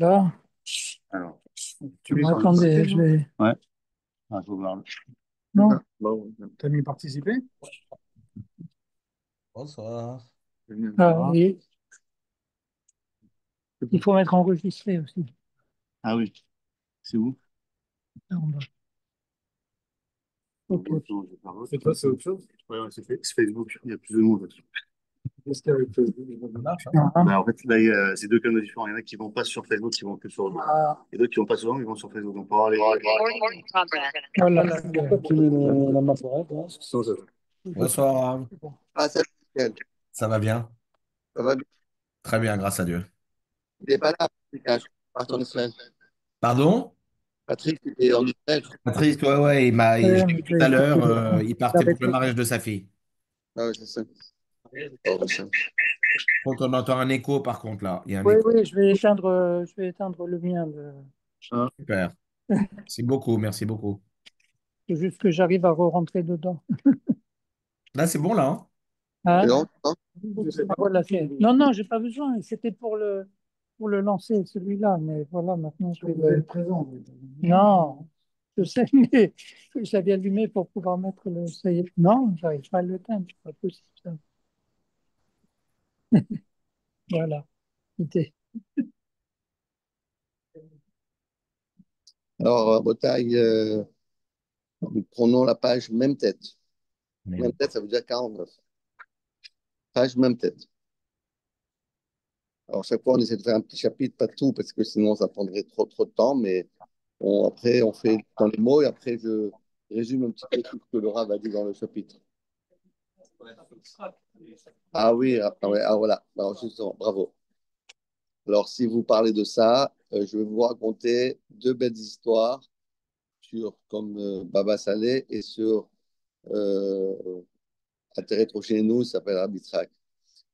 Là, Alors, tu mets sur le attendez, je vais. Ouais, ah, faut voir. Non, Bon, t'as mis participer? Bonsoir. ah, il faut mettre enregistré aussi. Ah oui, c'est où? Là, en bas. Ok. Et toi, c'est autre chose? Ouais, ouais, c'est Facebook, il y a plus de monde là-dessus. Qu'est-ce qu'il y a avec Facebook? Ça marche, hein? Ah, Bah, en fait, là, c'est deux canaux différents. Il y en a qui vont pas sur Facebook, qui vont que sur. ah, Et d'autres qui vont pas souvent, ils vont sur Facebook. Donc, pour avoir les. voilà. Pourquoi tu mets la main pour elle, toi? Sans ça. Bonsoir, Rav. Ah, salut, Mickaël. Ça va bien? Ça va bien? Très bien, grâce à Dieu. Il n'est pas là, Patrick, hein, je crois, en Israël. Pardon? Patrick, il est en Israël. Patrice, ouais, ouais, je l'ai vu tout Mais à il faut l'heure, qu'il il il partait pour arrête le pas. mariage de sa fille. Ah oui, c'est ça. Oh, c'est ça. Quand on entend un écho, par contre, là, il y a un Oui, écho. oui, je vais éteindre le mien. Ah, Super. Merci beaucoup, merci beaucoup. C'est juste que j'arrive à re-rentrer dedans. Là, c'est bon, là, hein? C'est Hein? bon, non? Ah, voilà, non, non, j'ai pas besoin. C'était pour le lancer, celui-là. Mais voilà, maintenant, je vais le. Présent. Non, je sais, mais je l'avais allumé pour pouvoir mettre le. Ça y est. Non, j'arrive pas à l'éteindre. C'est pas possible, ça. Voilà. Quittez. Alors, Botaï, nous prenons la page même tête. Même tête, ça veut dire 49. Page même tête. Alors, chaque fois, on essaie de faire un petit chapitre, pas tout, parce que sinon, ça prendrait trop de temps. Mais après, on fait dans les mots et après, je résume un petit peu tout ce que Laura va dire dans le chapitre. Ah oui, ah, ouais, ah, voilà. Alors, justement, bravo. Alors, si vous parlez de ça, je vais vous raconter deux belles histoires sur comme Baba Saleh et sur un terreau chez nous, ça s'appelle Rabbi Yitzhak.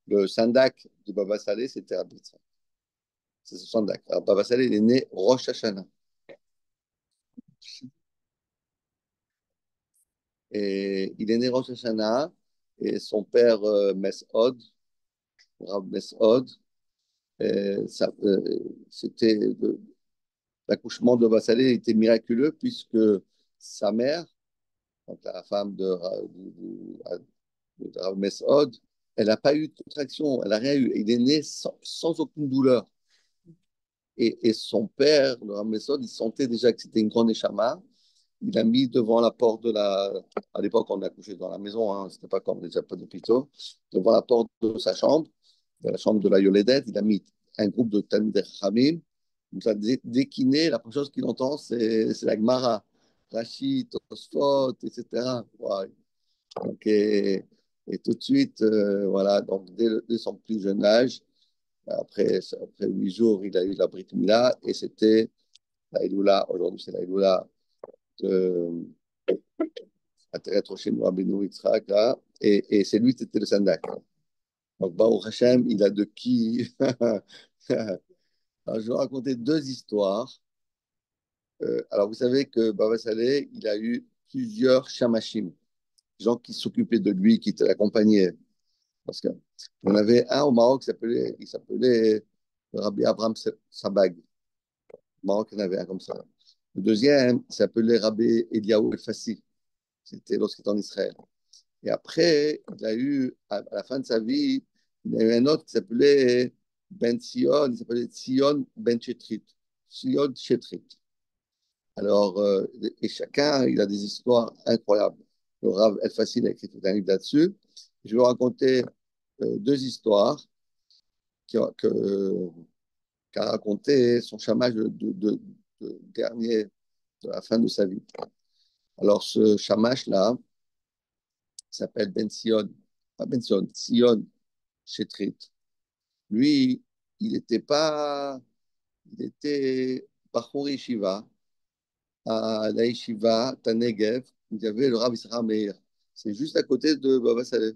Le Sandak de Baba Saleh, c'était Rabbi Yitzhak. C'est ce Sandak. Alors, Baba Saleh, il est né Rosh Hashanah. Et il est né Rosh Hashanah et son père, Mes'od, Rav Mes'od, c'était l'accouchement de Baba Saleh était miraculeux puisque sa mère, donc la femme de Rav Mes'od, elle n'a pas eu de contraction, elle n'a rien eu. Il est né sans aucune douleur. Et son père, le Rav Mes'od, il sentait déjà que c'était une grande échama. Il a mis devant la porte de la. À l'époque, on accouchait dans la maison, hein, c'était pas comme déjà pas d'hôpitaux. Devant la porte de sa chambre, de la chambre de la Yoledet, il a mis un groupe de Talmidei Chachamim. Donc, ça, dès qu'il naît, la première chose qu'il entend, c'est la Gemara. Rachid, Tosfot, etc. Ouais. Donc, et tout de suite, voilà, donc dès son plus jeune âge, après 8 jours, il a eu la Brit Mila et c'était la Iloula. Aujourd'hui, c'est la Iloula de Ateret Roshim Rabbeinu Yitzhak, là, et c'est lui qui était le Sandak. Donc, Baruch Hashem, il a de qui. Alors, je vais raconter deux histoires. Alors, vous savez que Baba Saleh, il a eu plusieurs shamashim, gens qui s'occupaient de lui, qui l'accompagnaient. Parce que on avait un au Maroc il s'appelait Rabbi Abraham Sabag. Au Maroc, il y en avait un comme ça. Le deuxième s'appelait Rabbi Eliaou El Fassi. C'était lorsqu'il était en Israël. Et après, il a eu, à la fin de sa vie, il y a eu un autre qui s'appelait Ben Sion, il s'appelait Sion Ben Chetrit. Sion Chetrit. Alors, et chacun, il a des histoires incroyables. Le Rav El Fassil a écrit tout un livre là-dessus. Je vais vous raconter deux histoires que, qu'a raconté son chamage de dernier, de la fin de sa vie. Alors, ce chamash-là s'appelle Ben Sion, pas Ben Sion, Sion Chetrit. Lui, il était pas, il était Bachur Yeshiva, à la Yeshiva Tanegev, il y avait le Rav Israël Meir. C'est juste à côté de Baba Saleh.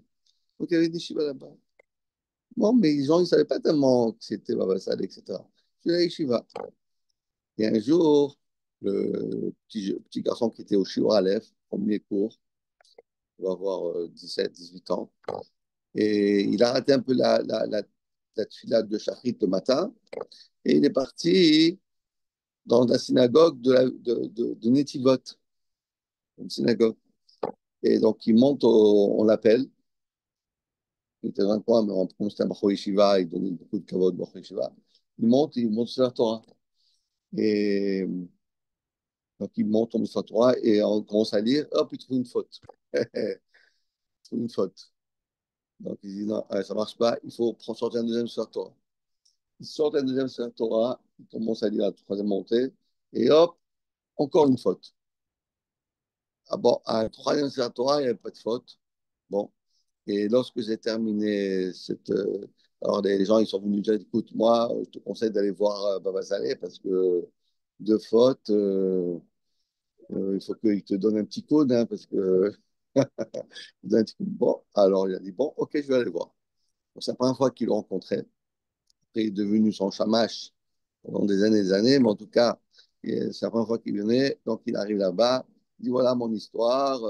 Donc, il y avait une Yeshiva là-bas. Bon, mais les gens, ils ne savaient pas tellement que c'était Baba Saleh, etc. C'est la Yeshiva. Et un jour, le petit garçon qui était au Shiur Aleph, premier cours, il va avoir 17, 18 ans, et il a raté un peu la tefila de Shachrit le matin, et il est parti dans la synagogue de Netivot, une synagogue. Et donc, il monte, on l'appelle, il était dans un coin, mais comme c'était un Bachor Yeshiva, il donnait beaucoup de kavod Bachor Yeshiva. Il monte sur la Torah. Et donc, il monte, on met sur la Torah, et on commence à lire, hop, il trouve une faute. Il trouve une faute. Donc, il dit, non, ça ne marche pas, il faut sortir un deuxième sur la Torah. Il sort un deuxième sur la Torah, il commence à lire la troisième montée, et hop, encore une faute. Ah bon, à la troisième sur la Torah, il n'y avait pas de faute. Bon, et lorsque j'ai terminé cette. Alors, les gens, ils sont venus dire, écoute, moi, je te conseille d'aller voir Baba Saleh parce que de faute, il faut qu'il te donne un petit code, hein, parce que. Il donne un petit coup. Bon, alors il a dit, bon, ok, je vais aller voir. Donc, c'est la première fois qu'il le rencontrait. Après, il est devenu son shamash pendant des années, mais en tout cas, c'est la première fois qu'il venait. Donc, il arrive là-bas, il dit voilà mon histoire.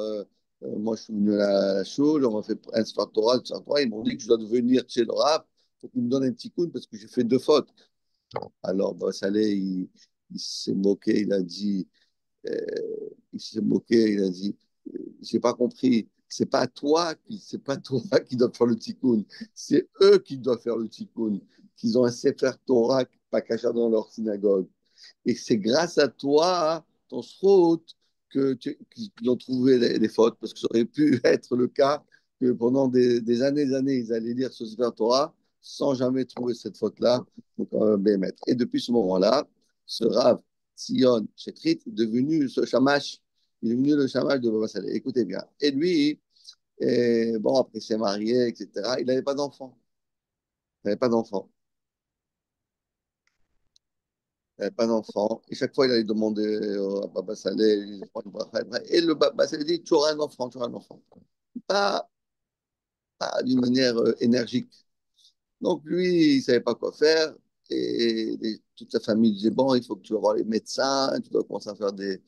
Moi, je suis venu à la shul, on m'a fait un Sefer Torah, un Sefer Torah. Ils m'ont dit que je dois devenir chez le Rav pour qu'il me donne un petit coup parce que j'ai fait deux fautes. Alors, bah, Saleh, il s'est moqué, il a dit euh, il s'est moqué, il a dit j'ai pas compris. C'est pas toi qui dois faire le tikkun, c'est eux qui doivent faire le tikkun, qu'ils ont un Sefer Torah pas caché dans leur synagogue. Et c'est grâce à toi, ton srout, qu'ils ont trouvé les fautes, parce que ça aurait pu être le cas que pendant des années, ils allaient lire ce Sefer Torah sans jamais trouver cette faute-là. Donc, et depuis ce moment-là, ce Rav Sion Chetrit est devenu ce Shamash, il est devenu le Shamash de Baba Saleh. Écoutez bien. Et lui, bon, après il s'est marié, etc., il n'avait pas d'enfant. Il n'avait pas d'enfant. Il n'avait pas d'enfant. Et chaque fois, il allait demander à Baba Saleh, et le Baba Saleh dit, tu auras un enfant, tu auras un enfant. Pas, pas d'une manière énergique. Donc lui, il ne savait pas quoi faire. Toute sa famille disait, bon, il faut que tu vas voir les médecins, tu dois commencer à faire des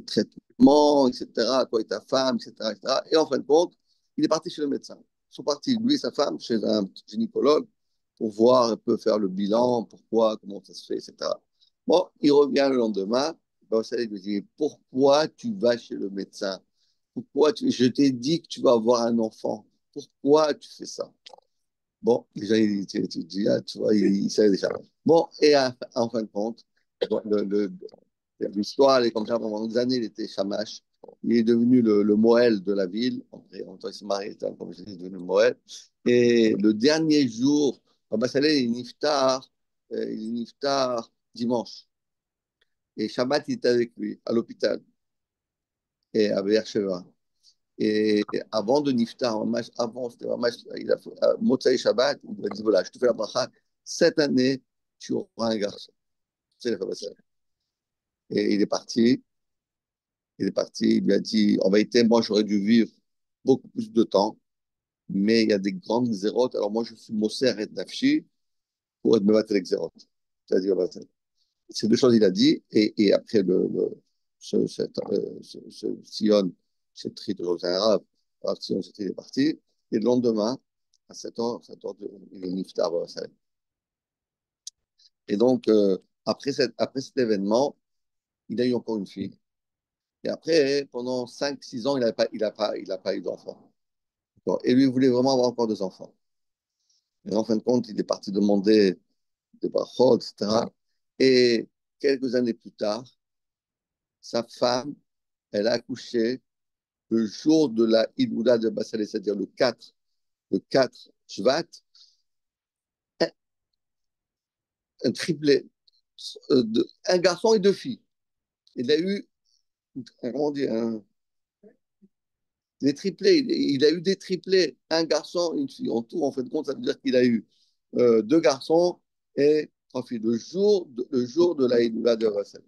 traitements, etc., toi et ta femme, etc., etc. Et en fin de compte, il est parti chez le médecin. Ils sont partis, lui et sa femme, chez un gynécologue pour voir un peu, faire le bilan, pourquoi, comment ça se fait, etc. Bon, il revient le lendemain, ben, ça, il lui dit, pourquoi tu vas chez le médecin? Je t'ai dit que tu vas avoir un enfant. Pourquoi tu fais ça? Bon, déjà, tu vois, il savait déjà. Bon, et en fin de compte, bon, l'histoire, elle est comme ça, pendant des années, il était Shamash. Il est devenu le Moël de la ville. Après, en temps, il s'est marié, comme je dis, il est devenu le Moël. Et le dernier jour, Baba Saleh, il est niftar dimanche. Et Shabbat, il était avec lui, à l'hôpital, et à Beersheba. Et avant de Niftar, avant, c'était il a fait Motsai Shabbat, il lui a dit voilà, je te fais la bracha, cette année, tu auras un garçon. C'est le ça. Et il lui a dit en vérité, moi, j'aurais dû vivre beaucoup plus de temps, mais il y a des grandes zérotes. Alors, moi, je suis Moser et Nafshi pour être me battre avec zérotes. C'est-à-dire, ces deux choses, il a dit, et après ce Sion, cette tri de José Arabe, Sion, il est parti, et le lendemain, à 7 heures, il est niftar. Et donc, après cet événement, il a eu encore une fille. Et après, pendant 5 6 ans, il a pas eu d'enfant. Et lui, il voulait vraiment avoir encore des enfants. Et en fin de compte, il est parti demander des brachot, etc. Et quelques années plus tard, sa femme, elle a accouché le jour de la Iloula de Bassalé, c'est-à-dire le quatre Shvat, un, un triplé, un garçon et deux filles. Il a eu, comment dire, des triplés. Il a eu des triplés, un garçon, une fille. En tout, en fait, compte, ça veut dire qu'il a eu deux garçons et trois filles. Le jour de la Iloula de Bassalé.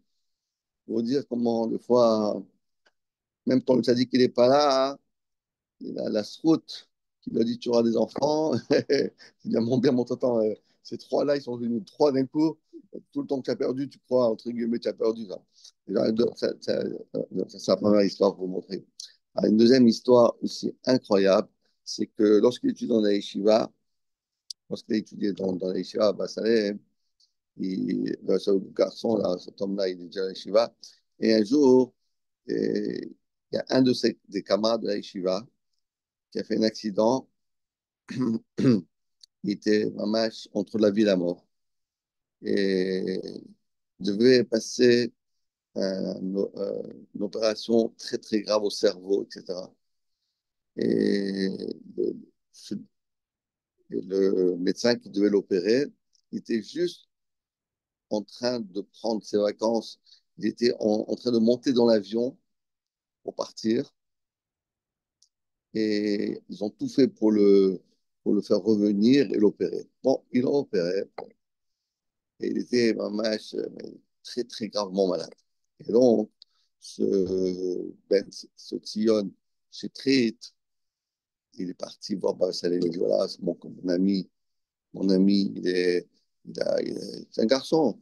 Pour dire comment, des fois, même quand le sadique n'est pas là, hein, il a la sroute qui lui a dit tu auras des enfants. Il dit mon bien, mon tonton, ces trois-là, ils sont venus trois d'un coup. Tout le temps que tu as perdu, tu crois, entre guillemets, tu as perdu. Ça. C'est la première histoire pour vous montrer. Alors, une deuxième histoire aussi incroyable, c'est que lorsqu'il étudie dans la yeshiva, lorsqu'il a étudié dans la yeshiva à Bassalé, ce garçon, là, cet homme-là, il est déjà à la yeshiva. Et un jour, il y a un des camarades de la yeshiva qui a fait un accident. Il était vraiment entre la vie et la mort. Et il devait passer une opération très, très grave au cerveau, etc. Et le, le médecin qui devait l'opérer, il était juste en train de prendre ses vacances. Il était en train de monter dans l'avion pour partir. Et ils ont tout fait pour le faire revenir et l'opérer. Bon, ils l'ont opéré. Et il était vraiment très, très gravement malade. Et donc, ce, ce Tzion, c'est très, il est parti voir Baba Saleh. Il a dit, voilà, c'est mon ami, c'est un garçon.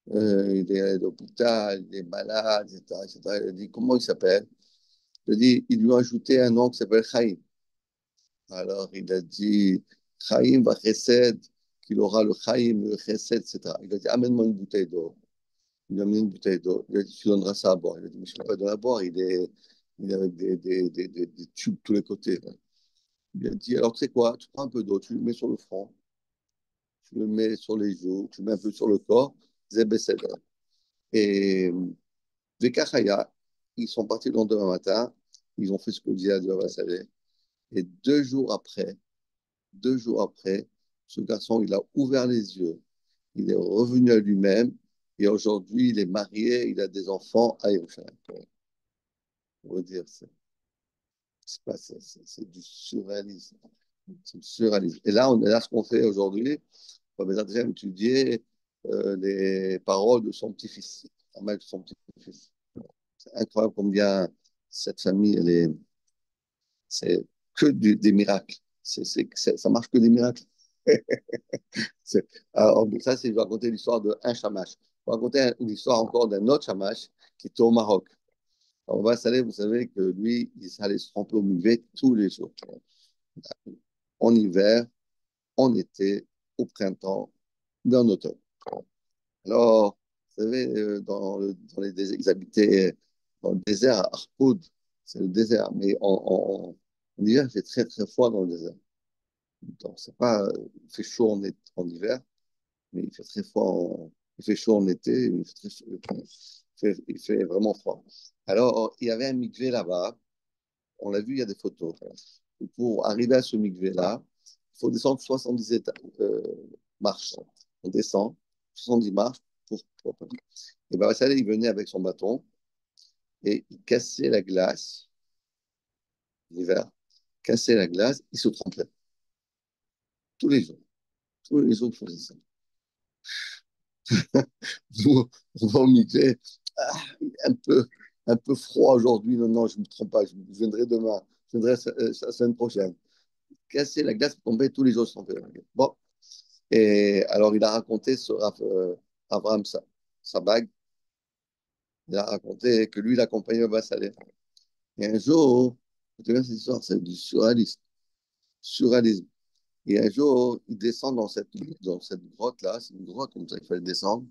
Il est à l'hôpital, il est malade, etc., etc. Il a dit, comment il s'appelle? Il a dit, ils lui ont ajouté un nom qui s'appelle Chaim. Alors, il a dit, Chaim va chesed, qu'il aura le Chaim, le chesed, etc. Il a dit, amène-moi une bouteille d'eau. Il lui a amené une bouteille d'eau. Il a dit, tu donneras ça à boire. Il a dit, mais je ne peux pas donner à boire. Il est avec des tubes de tous les côtés. Il a dit, alors tu sais quoi, tu prends un peu d'eau, tu le mets sur le front, tu le mets sur les joues, tu le mets un peu sur le corps, Zebeseda. Et Vekachaya, ils sont partis le lendemain matin, ils ont fait ce que disait Adi Baba Saleh. Et 2 jours après, ce garçon, il a ouvert les yeux, il est revenu à lui-même, et aujourd'hui, il est marié, il a des enfants à Yerushalayim. On va dire, c'est du surréalisme. C'est du surréalisme. Et là, ce qu'on fait aujourd'hui, on va déjà étudier les paroles de son petit-fils, la mère de son petit-fils. C'est incroyable combien cette famille, c'est que des miracles. Ça marche que des miracles. Alors, ça, c'est, je vais raconter l'histoire d'un Shamash. Je vais raconter une histoire encore d'un autre Shamash qui était au Maroc. Alors, on va s'aller, vous savez que lui, il allait se tremper au muvet tous les jours. En hiver, en été, au printemps, mais en automne. Alors, vous savez, dans les déserts, ils habitaient dans le désert à Arpoud, c'est le désert, mais en hiver, il fait très très froid dans le désert. Donc, c'est pas, il fait chaud en hiver, mais il fait très froid il fait chaud en été, il fait vraiment froid. Alors, il y avait un mikvé là-bas, on l'a vu, il y a des photos. Et pour arriver à ce mikvé-là, il faut descendre 70 marches. On descend 70 marches pour... Et ben, ça, il venait avec son bâton et il cassait la glace l'hiver, cassait la glace, il se trempait. Tous les jours. Tous les jours, il faisait ça. Nous, on va au mikvé. Ah, un peu froid aujourd'hui. Non, non, je ne me trompe pas. Je viendrai demain. Je viendrai la semaine prochaine. Casser la glace, tomber tous les jours, se tromper. Bon. Et alors, il a raconté sur Abraham Sabag. Il a raconté que lui, il accompagnait le Bassalé. Et un jour, écoutez bien cette histoire, c'est du surréalisme. Surréalisme. Et un jour, il descend dans cette grotte-là, c'est une grotte comme ça, il fallait descendre.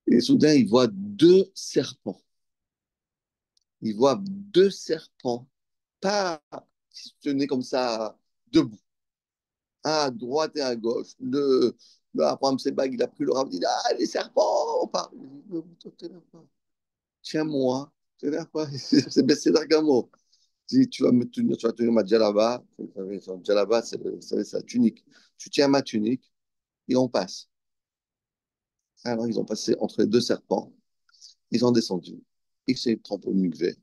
Et soudain, il voit 2 serpents. Il voit 2 serpents, pas qui se tenaient comme ça, debout, un à droite et à gauche. Le Abraham Sebag, il a pris le rab, il dit, ah, les serpents, on parle. Il dit, ne t'énerve pas. Tiens-moi, t'énerve pas, c'est baissé d'Argamo. Si tu vas me tenir, tu vas tenir ma djellaba, djellaba, c'est sa tunique. Tu tiens ma tunique et on passe. Alors, ils ont passé entre les 2 serpents, ils ont descendu, ils s'est trompé au mikvé,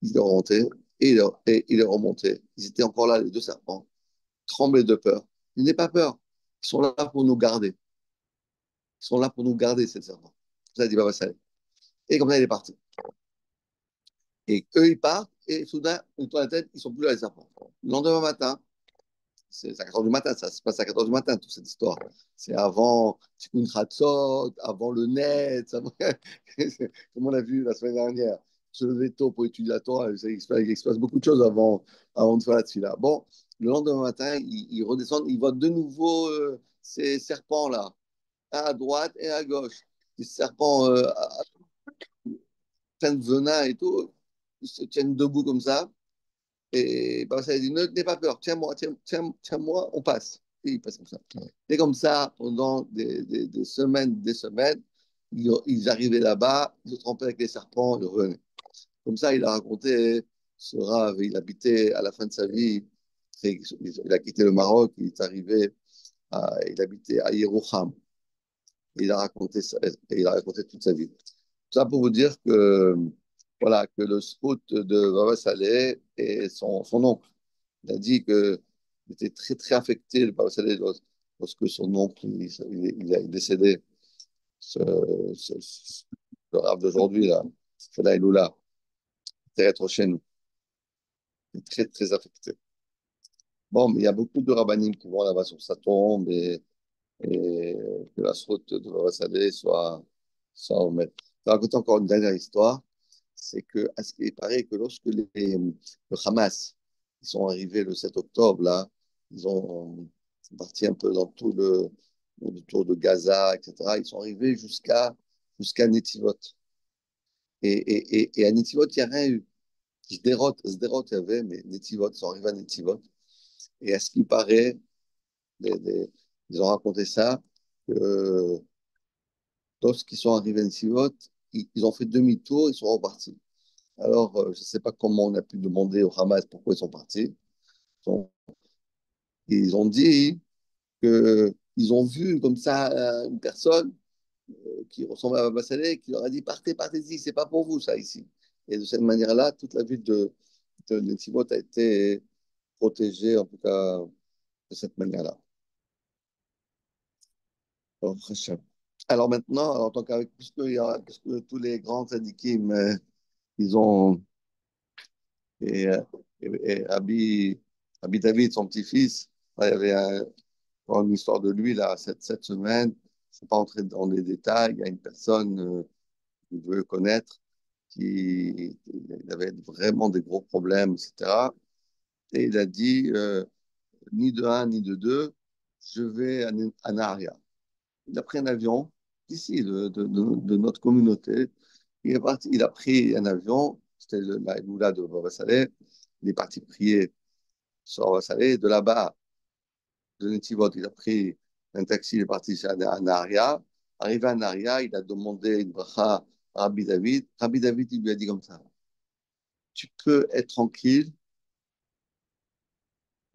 ils sont remontés et il est remonté. Ils étaient encore là, les 2 serpents, tremblés de peur. Ils n'aient pas peur, ils sont là pour nous garder. Ils sont là pour nous garder, ces serpents. Ça dit Baba Saleh. Et comme ça, il est parti. Et eux, ils partent, et soudain, ils tournent la tête, ils sont plus là, les serpents. Le lendemain matin, c'est à 4 heures du matin, ça se passe à 4 heures du matin, toute cette histoire. C'est avant Tikkun Chatzot, avant le net, comme on a vu la semaine dernière. Se lever tôt pour étudier la Torah, il se passe beaucoup de choses avant de faire la tefila. Bon, Le lendemain matin, ils redescendent, ils voient de nouveau ces serpents-là, un à droite et à gauche. Des serpents pleins de venin et tout. Ils se tiennent debout comme ça. Et bah, ça dit, n'aie pas peur, tiens-moi, tiens-moi, on passe. Et ils passent comme ça. Et comme ça, pendant des semaines, ils arrivaient là-bas, ils se trempaient avec les serpents, ils revenaient. Comme ça, il a raconté, ce Rav, il habitait à la fin de sa vie, il a quitté le Maroc, il habitait à Yérouham. Il a raconté ça, et il a raconté toute sa vie. Ça pour vous dire que, voilà, que le scout de Baba Saleh et son oncle. Il a dit qu'il était très, très affecté, le Baba Saleh, lorsque son oncle il est décédé. Ce, le Rav d'aujourd'hui, là, Fela Iloula, était être chez nous. Il est très, très affecté. Bon, mais il y a beaucoup de rabbinim qui vont là-bas sur sa tombe et que la route de Baba Saleh soit au maître. Je vais raconter encore une dernière histoire. C'est que, à ce qu'il paraît que lorsque le Hamas ils sont arrivés le 7 octobre, là, ils sont partis un peu dans tout le tour de Gaza, etc. Ils sont arrivés jusqu'à Netivot. Et à Netivot, il n'y a rien eu. Sderot, il y avait, mais Netivot, ils sont arrivés à Netivot. Et à ce qui paraît, ils ont raconté ça, que lorsqu'ils sont arrivés à Netivot, ils ont fait demi-tour, ils sont repartis. Alors, je ne sais pas comment on a pu demander au Hamas pourquoi ils sont partis. Ils ont dit qu'ils ont vu comme ça une personne qui ressemble à Baba Saleh qui leur a dit partez, partez-y, c'est pas pour vous ça ici. Et de cette manière-là, toute la ville de Netivot a été protégée, en tout cas de cette manière-là. Alors maintenant, en tant qu'avec, puisque tous les grands syndikim, ils ont, et, euh, et Abi David, son petit-fils, il y avait une histoire de lui là, cette semaine. Je ne vais pas entrer dans les détails. Il y a une personne que je veux connaître qui il avait vraiment des gros problèmes, etc. Et il a dit ni de un, ni de deux, je vais à Naria. Il a pris un avion d'ici, de notre communauté. Il est parti, il a pris un avion, c'était la Eloula de Baba Saleh. Il est parti prier sur Baba Saleh. De là-bas, de Netivot, il a pris un taxi, il est parti à Naria. Arrivé à Naria, il a demandé une bracha à Rabbi David. Rabbi David, il lui a dit comme ça, tu peux être tranquille,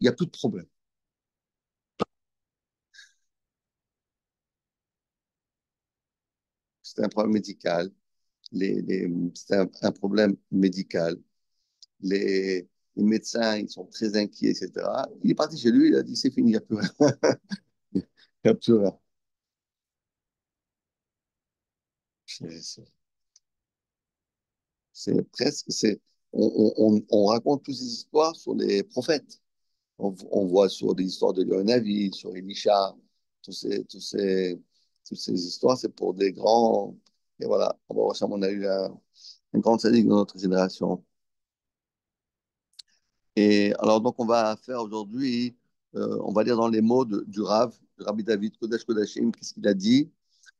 il n'y a plus de problème. C'était un problème médical. C'était un problème médical. Les médecins, ils sont très inquiets, etc. Il est parti chez lui, il a dit, c'est fini, il n'y a plus rien. Il n'y a plus rien. C'est c'est presque, on raconte toutes ces histoires sur les prophètes. On voit sur des histoires de Léonavi, sur Elisha, toutes ces histoires, c'est pour des grands. Et voilà, on va voir ça, on a eu un grand sadique dans notre génération. Et alors, donc, on va faire aujourd'hui, on va lire dans les mots du Rav, du Rabbi David Kodesh Kodashim, qu'est-ce qu'il a dit.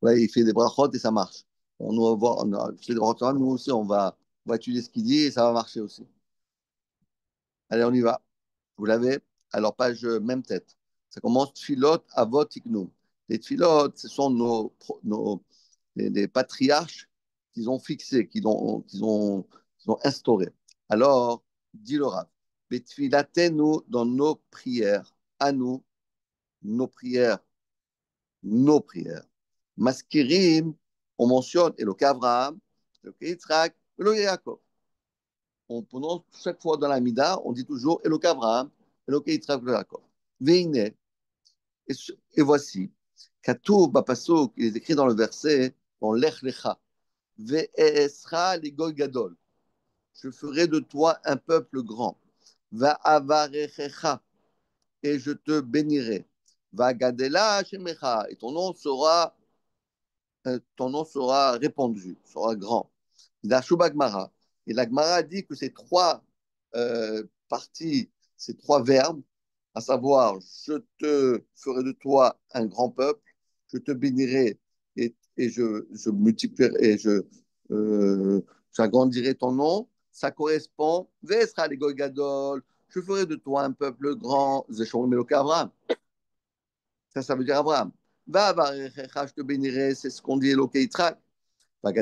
Ouais, il fait des brachot et ça marche. On va voir, on a fait des brachot, nous aussi, on va étudier ce qu'il dit et ça va marcher aussi. Allez, on y va. Vous l'avez? Alors, page même tête. Ça commence Tfilot Avot Iknum. Les Tfilot, ce sont les patriarches qu'ils ont fixés, qu'ils ont instaurés. Alors, dit le Rav, Betfilatenu dans nos prières, à nous, nos prières. Maskirim, on mentionne Eloke Abraham, Eloke Yitzhak, Eloke Yaakov. On prononce chaque fois dans la Mida, on dit toujours Eloke Abraham, Eloke Yitzhak, Eloke Yaakov. Veine, et voici, Katoub Bapasok, il est écrit dans le verset, dans l'Ech Lecha, Ve'esra Ligol Gadol, je ferai de toi un peuple grand. Va avarechecha, et je te bénirai. Va gadela shemecha, et ton nom sera répandu, sera grand. La Shubagmara. Et la Gemara dit que ces trois parties, ces trois verbes, à savoir, je te ferai de toi un grand peuple, je te bénirai et je multiplierai et j'agrandirai ton nom, ça correspond, Vesra les Gadol, je ferai de toi un peuple grand, Zeshon Meloka Abraham. Ça veut dire Abraham. Va, je te bénirai, c'est ce qu'on dit Eloke Yitzhak. Donc,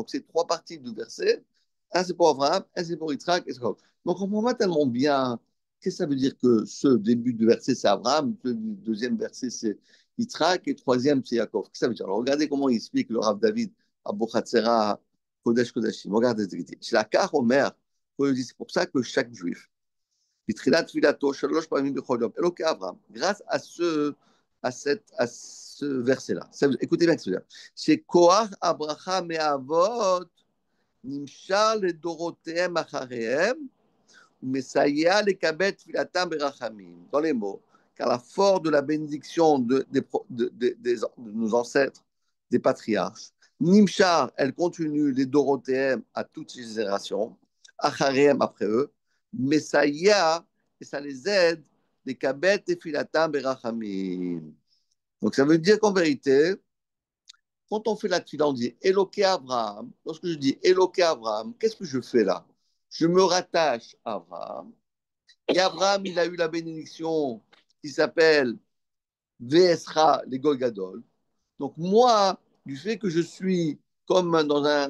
c'est trois parties du verset. Un, c'est pour Abraham, un, c'est pour Yitzhak. Et donc, on ne comprend pas tellement bien qu'est-ce que ça veut dire que ce début de verset, c'est Abraham, le deuxième verset, c'est Yitzhak, et le troisième, c'est Yaakov. Qu'est-ce que ça veut dire? Alors, regardez comment il explique le Rav David à Bochatzera, Kodesh Kodashim. Regardez ce qu'il dit. Chez la Kar Omer, c'est pour ça que chaque juif, grâce à ce verset-là. Écoutez bien ce que c'est Koach Abraham et Avot, Nimshar le Dorotheem Achareem, Messaya le Kabet Filatam Berachamim. Dans les mots, car la force de la bénédiction de nos ancêtres, des patriarches, Nimshar, elle continue les Dorothéem à toutes les générations, Achareem après eux, Messaya, et ça les aide, les Kabet et Filatam Berachamim. Donc ça veut dire qu'en vérité, quand on fait la tefila, on dit Eloké Abraham. Lorsque je dis Eloké Abraham, qu'est-ce que je fais là? Je me rattache à Abraham. Et Abraham, il a eu la bénédiction qui s'appelle Vesra les Golgadol. Donc moi, du fait que je suis comme dans un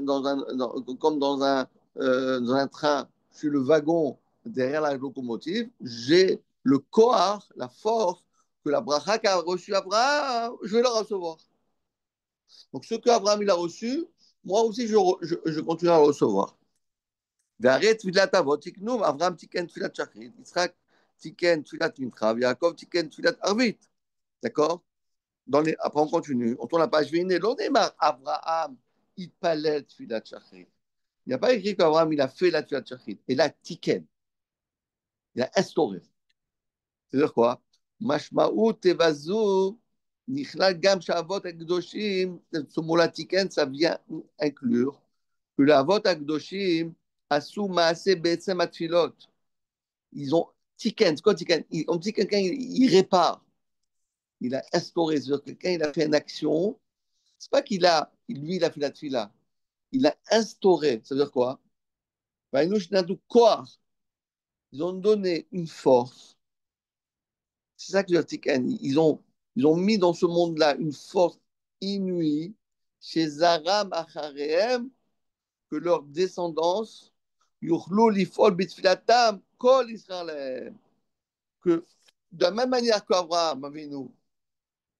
train, je suis le wagon derrière la locomotive, j'ai le koar, la force que la bracha qu'a reçu Abraham, je vais le recevoir. Donc, ce qu'Abraham il a reçu, moi aussi, je continue à le recevoir. Abraham tiken tfilat shachrit, Yitzhak tiken tfilat mincha, Yaakov tiken tfilat arvit. D'accord? Après, on continue. On tourne la page. Abraham, il palait tfilat shachrit. Il n'y a pas écrit qu'Abraham, il a fait la tfilat shachrit. Et là, tiken. Il a instauré. C'est-à-dire quoi? Mashma'u tevazu nichlal gam shavot akdoshim. Ce mot-là, tiken, ça vient inclure que les avot akdoshim asu maase be'etzem atfilot. Ils ont tiken. C'est quoi tiken? On dit que quelqu'un, il répare. Il a instauré. C'est-à-dire que quelqu'un, il a fait une action. C'est pas qu'il a, lui, il a fait la tfila. Il a instauré. Ça veut dire quoi? Ils ont donné une force. C'est ça que je veux dire. Ils ont mis dans ce monde-là une force inouïe chez Zaram Achareem que leur descendance, Yuchlu Lifol Bitfilatam, Kol Israël. Que de la même manière qu'Abraham avait nous,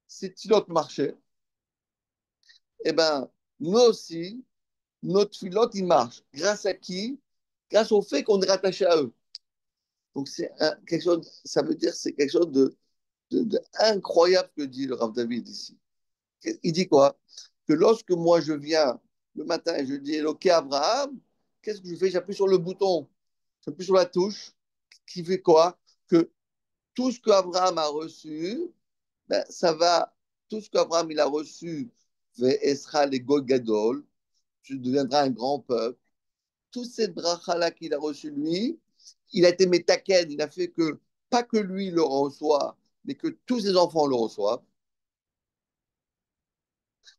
ces pilotes marchaient, et ben nous aussi, notre pilote, il marche. Grâce à qui? Grâce au fait qu'on est rattaché à eux. Donc c'est quelque chose, ça veut dire c'est quelque chose de incroyable que dit le Rav David ici. Il dit quoi? Que lorsque moi je viens le matin et je dis OK Abraham, qu'est-ce que je fais? J'appuie sur le bouton, j'appuie sur la touche, qui fait quoi? Que tout ce qu'Abraham a reçu, ben, ça va, tout ce qu'Abraham il a reçu, sera les Gadol, tu deviendras un grand peuple. Toute cette bracha-là qu'il a reçu lui, il a été métaken, il a fait que, pas que lui le reçoit, mais que tous ses enfants le reçoivent.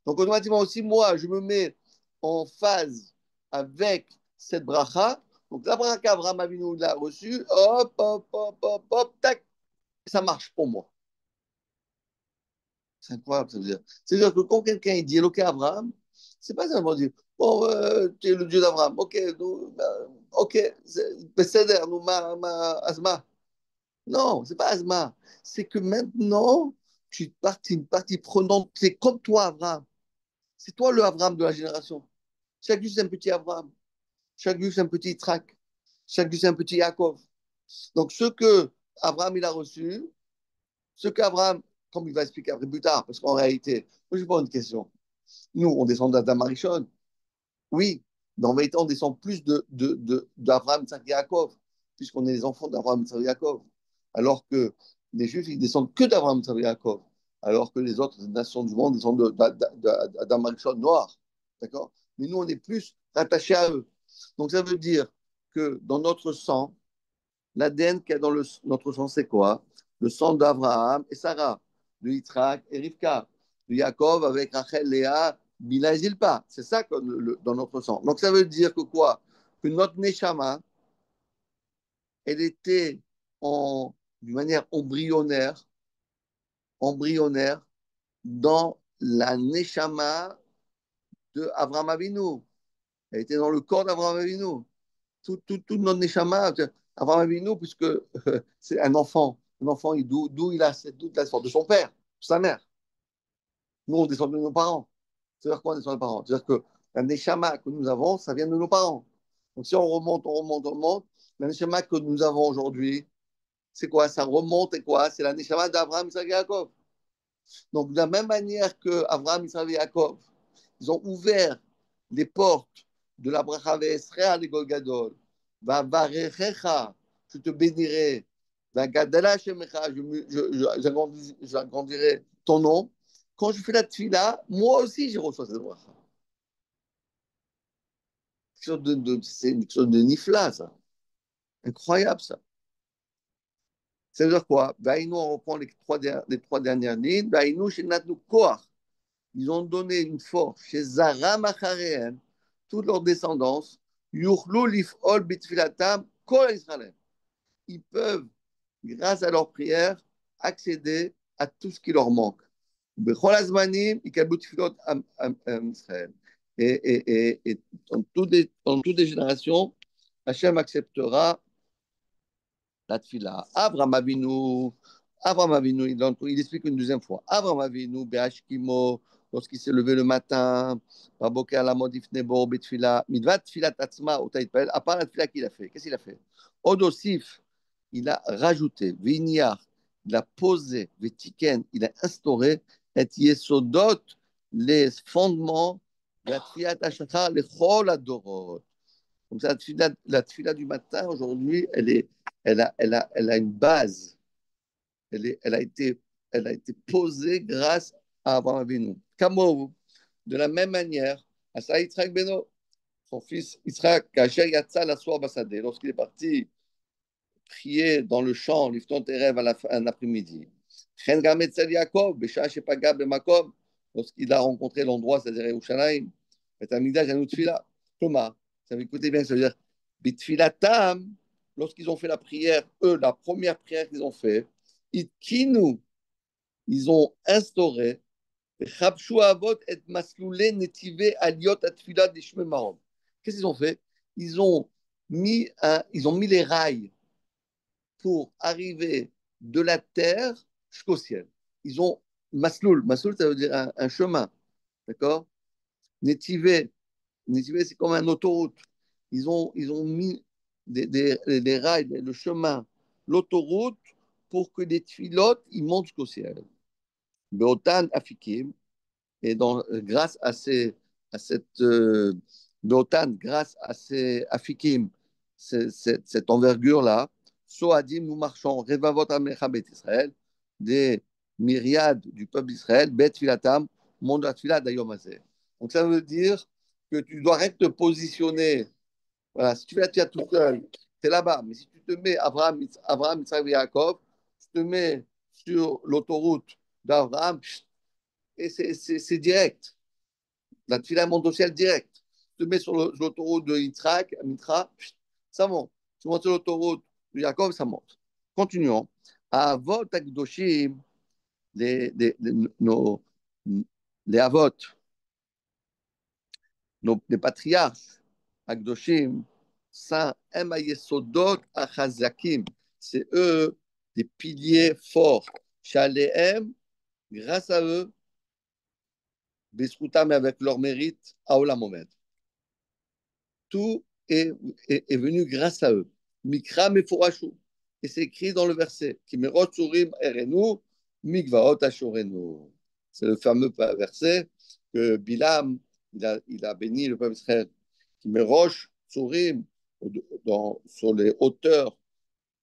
Donc, automatiquement aussi, moi, je me mets en phase avec cette bracha. Donc, la bracha qu'Abraham Avinu l'a reçue, hop, hop, hop, hop, hop, tac, ça marche pour moi. C'est incroyable, ça veut dire. C'est-à-dire que quand quelqu'un il dit OK Abraham, c'est pas seulement dire bon, tu es le Dieu d'Abraham, OK, nous, OK, c'est nous, Asma. Non, c'est pas Asma. C'est que maintenant, tu es une partie prenante. C'est comme toi, Abraham. C'est toi le Abraham de la génération. Chaque juif, c'est un petit Abraham. Chaque juif, c'est un petit Yitzhak. Chaque juif, c'est un petit Yaakov. Donc, ce que Abraham il a reçu, ce qu'Abraham, comme il va expliquer après plus tard, parce qu'en réalité, moi, je pose une question. Nous, on descend d'Adam Arishon. Oui, mais en vérité, on descend plus d'Abraham, Yitzhak et Yaakov, puisqu'on est les enfants d'Abraham, Yitzhak et Yaakov. Alors que les Juifs, ils descendent que d'Abraham, Yitzhak et Yaakov. Alors que les autres nations du monde descendent d'Adam Arishon noir. D'accord? Mais nous, on est plus rattachés à eux. Donc, ça veut dire que dans notre sang, L'ADN qu'il y a dans notre sang, c'est quoi? Le sang d'Abraham et Sarah, de Yitzhak et Rivka, de Yaakov avec Rachel, Léa, Bila et Zilpa. C'est ça dans notre sang. Donc ça veut dire que quoi? Que notre Neshama, elle était d'une manière embryonnaire dans la Neshama de Abraham Avinu. Elle était dans le corps d'Abraham Avinu. Tout notre Neshama, Abraham Avinu, puisque c'est un enfant. Un enfant, d'où il a toute la sorte de son père, de sa mère. Nous, on descend de nos parents. C'est-à-dire quoi, on descend de nos parents? C'est-à-dire que la Neshama que nous avons, ça vient de nos parents. Donc si on remonte, la Neshama que nous avons aujourd'hui, c'est quoi? Ça remonte et quoi? C'est la Neshama d'Abraham, Isaac et Jacob. Donc, de la même manière que Abraham, Israël et Jacob, ils ont ouvert les portes de la bracha ve'esrea le Golgadol, va varechecha, je te bénirai, va gadala shemecha, j'agrandirai ton nom. Quand je fais la tefila, moi aussi, je reçois cette bracha. C'est une chose de nifla, ça. Incroyable, ça. Ça veut dire quoi? Vaïnou, on reprend les trois dernières lignes. Vaïnou, chez Natnu Koach. Ils ont donné une force chez Zara Machareem, toute leur descendance, Yuchlu Lifol Bitfilatam Kol Israël. Ils peuvent, grâce à leur prière, accéder à tout ce qui leur manque. Bechol Azmanim, Ikabut Tfilot Israël. Et dans toutes les générations, Hachem acceptera la tfila. Abraham Avinu, il explique une deuxième fois. Abraham Avinu, Be'ashkimo, lorsqu'il s'est levé le matin, Baboker la modif nebo, betfila, midvat tfila tatsma, otaïtpel, à part la tfila qu'il a fait. Qu'est-ce qu'il a fait? Odosif, il a rajouté, Vinyar, il a posé, Vetiken, il a instauré, et Yesodot, les fondements, la tfila tachachar, les chol adorot. Comme ça, la tfila du matin, aujourd'hui, elle a une base. Elle a été posée grâce à Abraham Avinu. Kamo, de la même manière, Asa Yitzhak Beno, son fils Yitzhak, Kacher Yatsa la soir Basade, lorsqu'il est parti prier dans le champ, lifton tes rêves un après-midi. Chen Gametzel Yaakov, Besha Shepaga Bemakom, lorsqu'il a rencontré l'endroit, c'est-à-dire Yerushalayim, et Amidah Janout Tfila. Thomas, ça veut écouter bien, ça veut dire Bitfilatam, lorsqu'ils ont fait la prière, eux, la première prière qu'ils ont fait, Itkinu, ils ont instauré Qu'est-ce qu'ils ont fait? Ils ont mis les rails pour arriver de la terre jusqu'au ciel. Ils ont masloul. Masloul, ça veut dire un chemin. D'accord? Netivé. Netivé, c'est comme un autoroute. Ils ont mis des rails, le chemin, l'autoroute pour que les tfilotes, ils montent jusqu'au ciel. Beotan Afikim, et grâce à cette Beotan, grâce à ces Afikim, cette envergure-là, Soadim, nous marchons, Revavot Amecha Bet Israël, des myriades du peuple d'Israël, Bet Filatam, Monde Atfilat Dayom Hazeh. Donc ça veut dire que tu dois rien te positionner. Voilà, si tu fais la tfila tout seul, tu es là-bas. Mais si tu te mets Abraham, Isaac et Jacob, tu te mets sur l'autoroute d'Abraham, et c'est direct. La tfila monte au ciel direct. Tu te mets sur l'autoroute de Yitzhak, Mitra, ça monte. Tu montes sur l'autoroute de Jacob, ça monte. Continuons. Avot Akdoshim, nos, les Avot, les patriarches, Akdoshim, Saint Emayesodot Achazakim, c'est eux des piliers forts. Shalehem, grâce à eux, Besrutam, avec leur mérite, Aolam Omed. Tout est venu grâce à eux. Mikra Meforashu. Et c'est écrit dans le verset. Kimerot Surim Erenu, Mikvaot Ashorenu. C'est le fameux verset que Bilam, il a béni le peuple Israël. Kimerot Surim, sur les hauteurs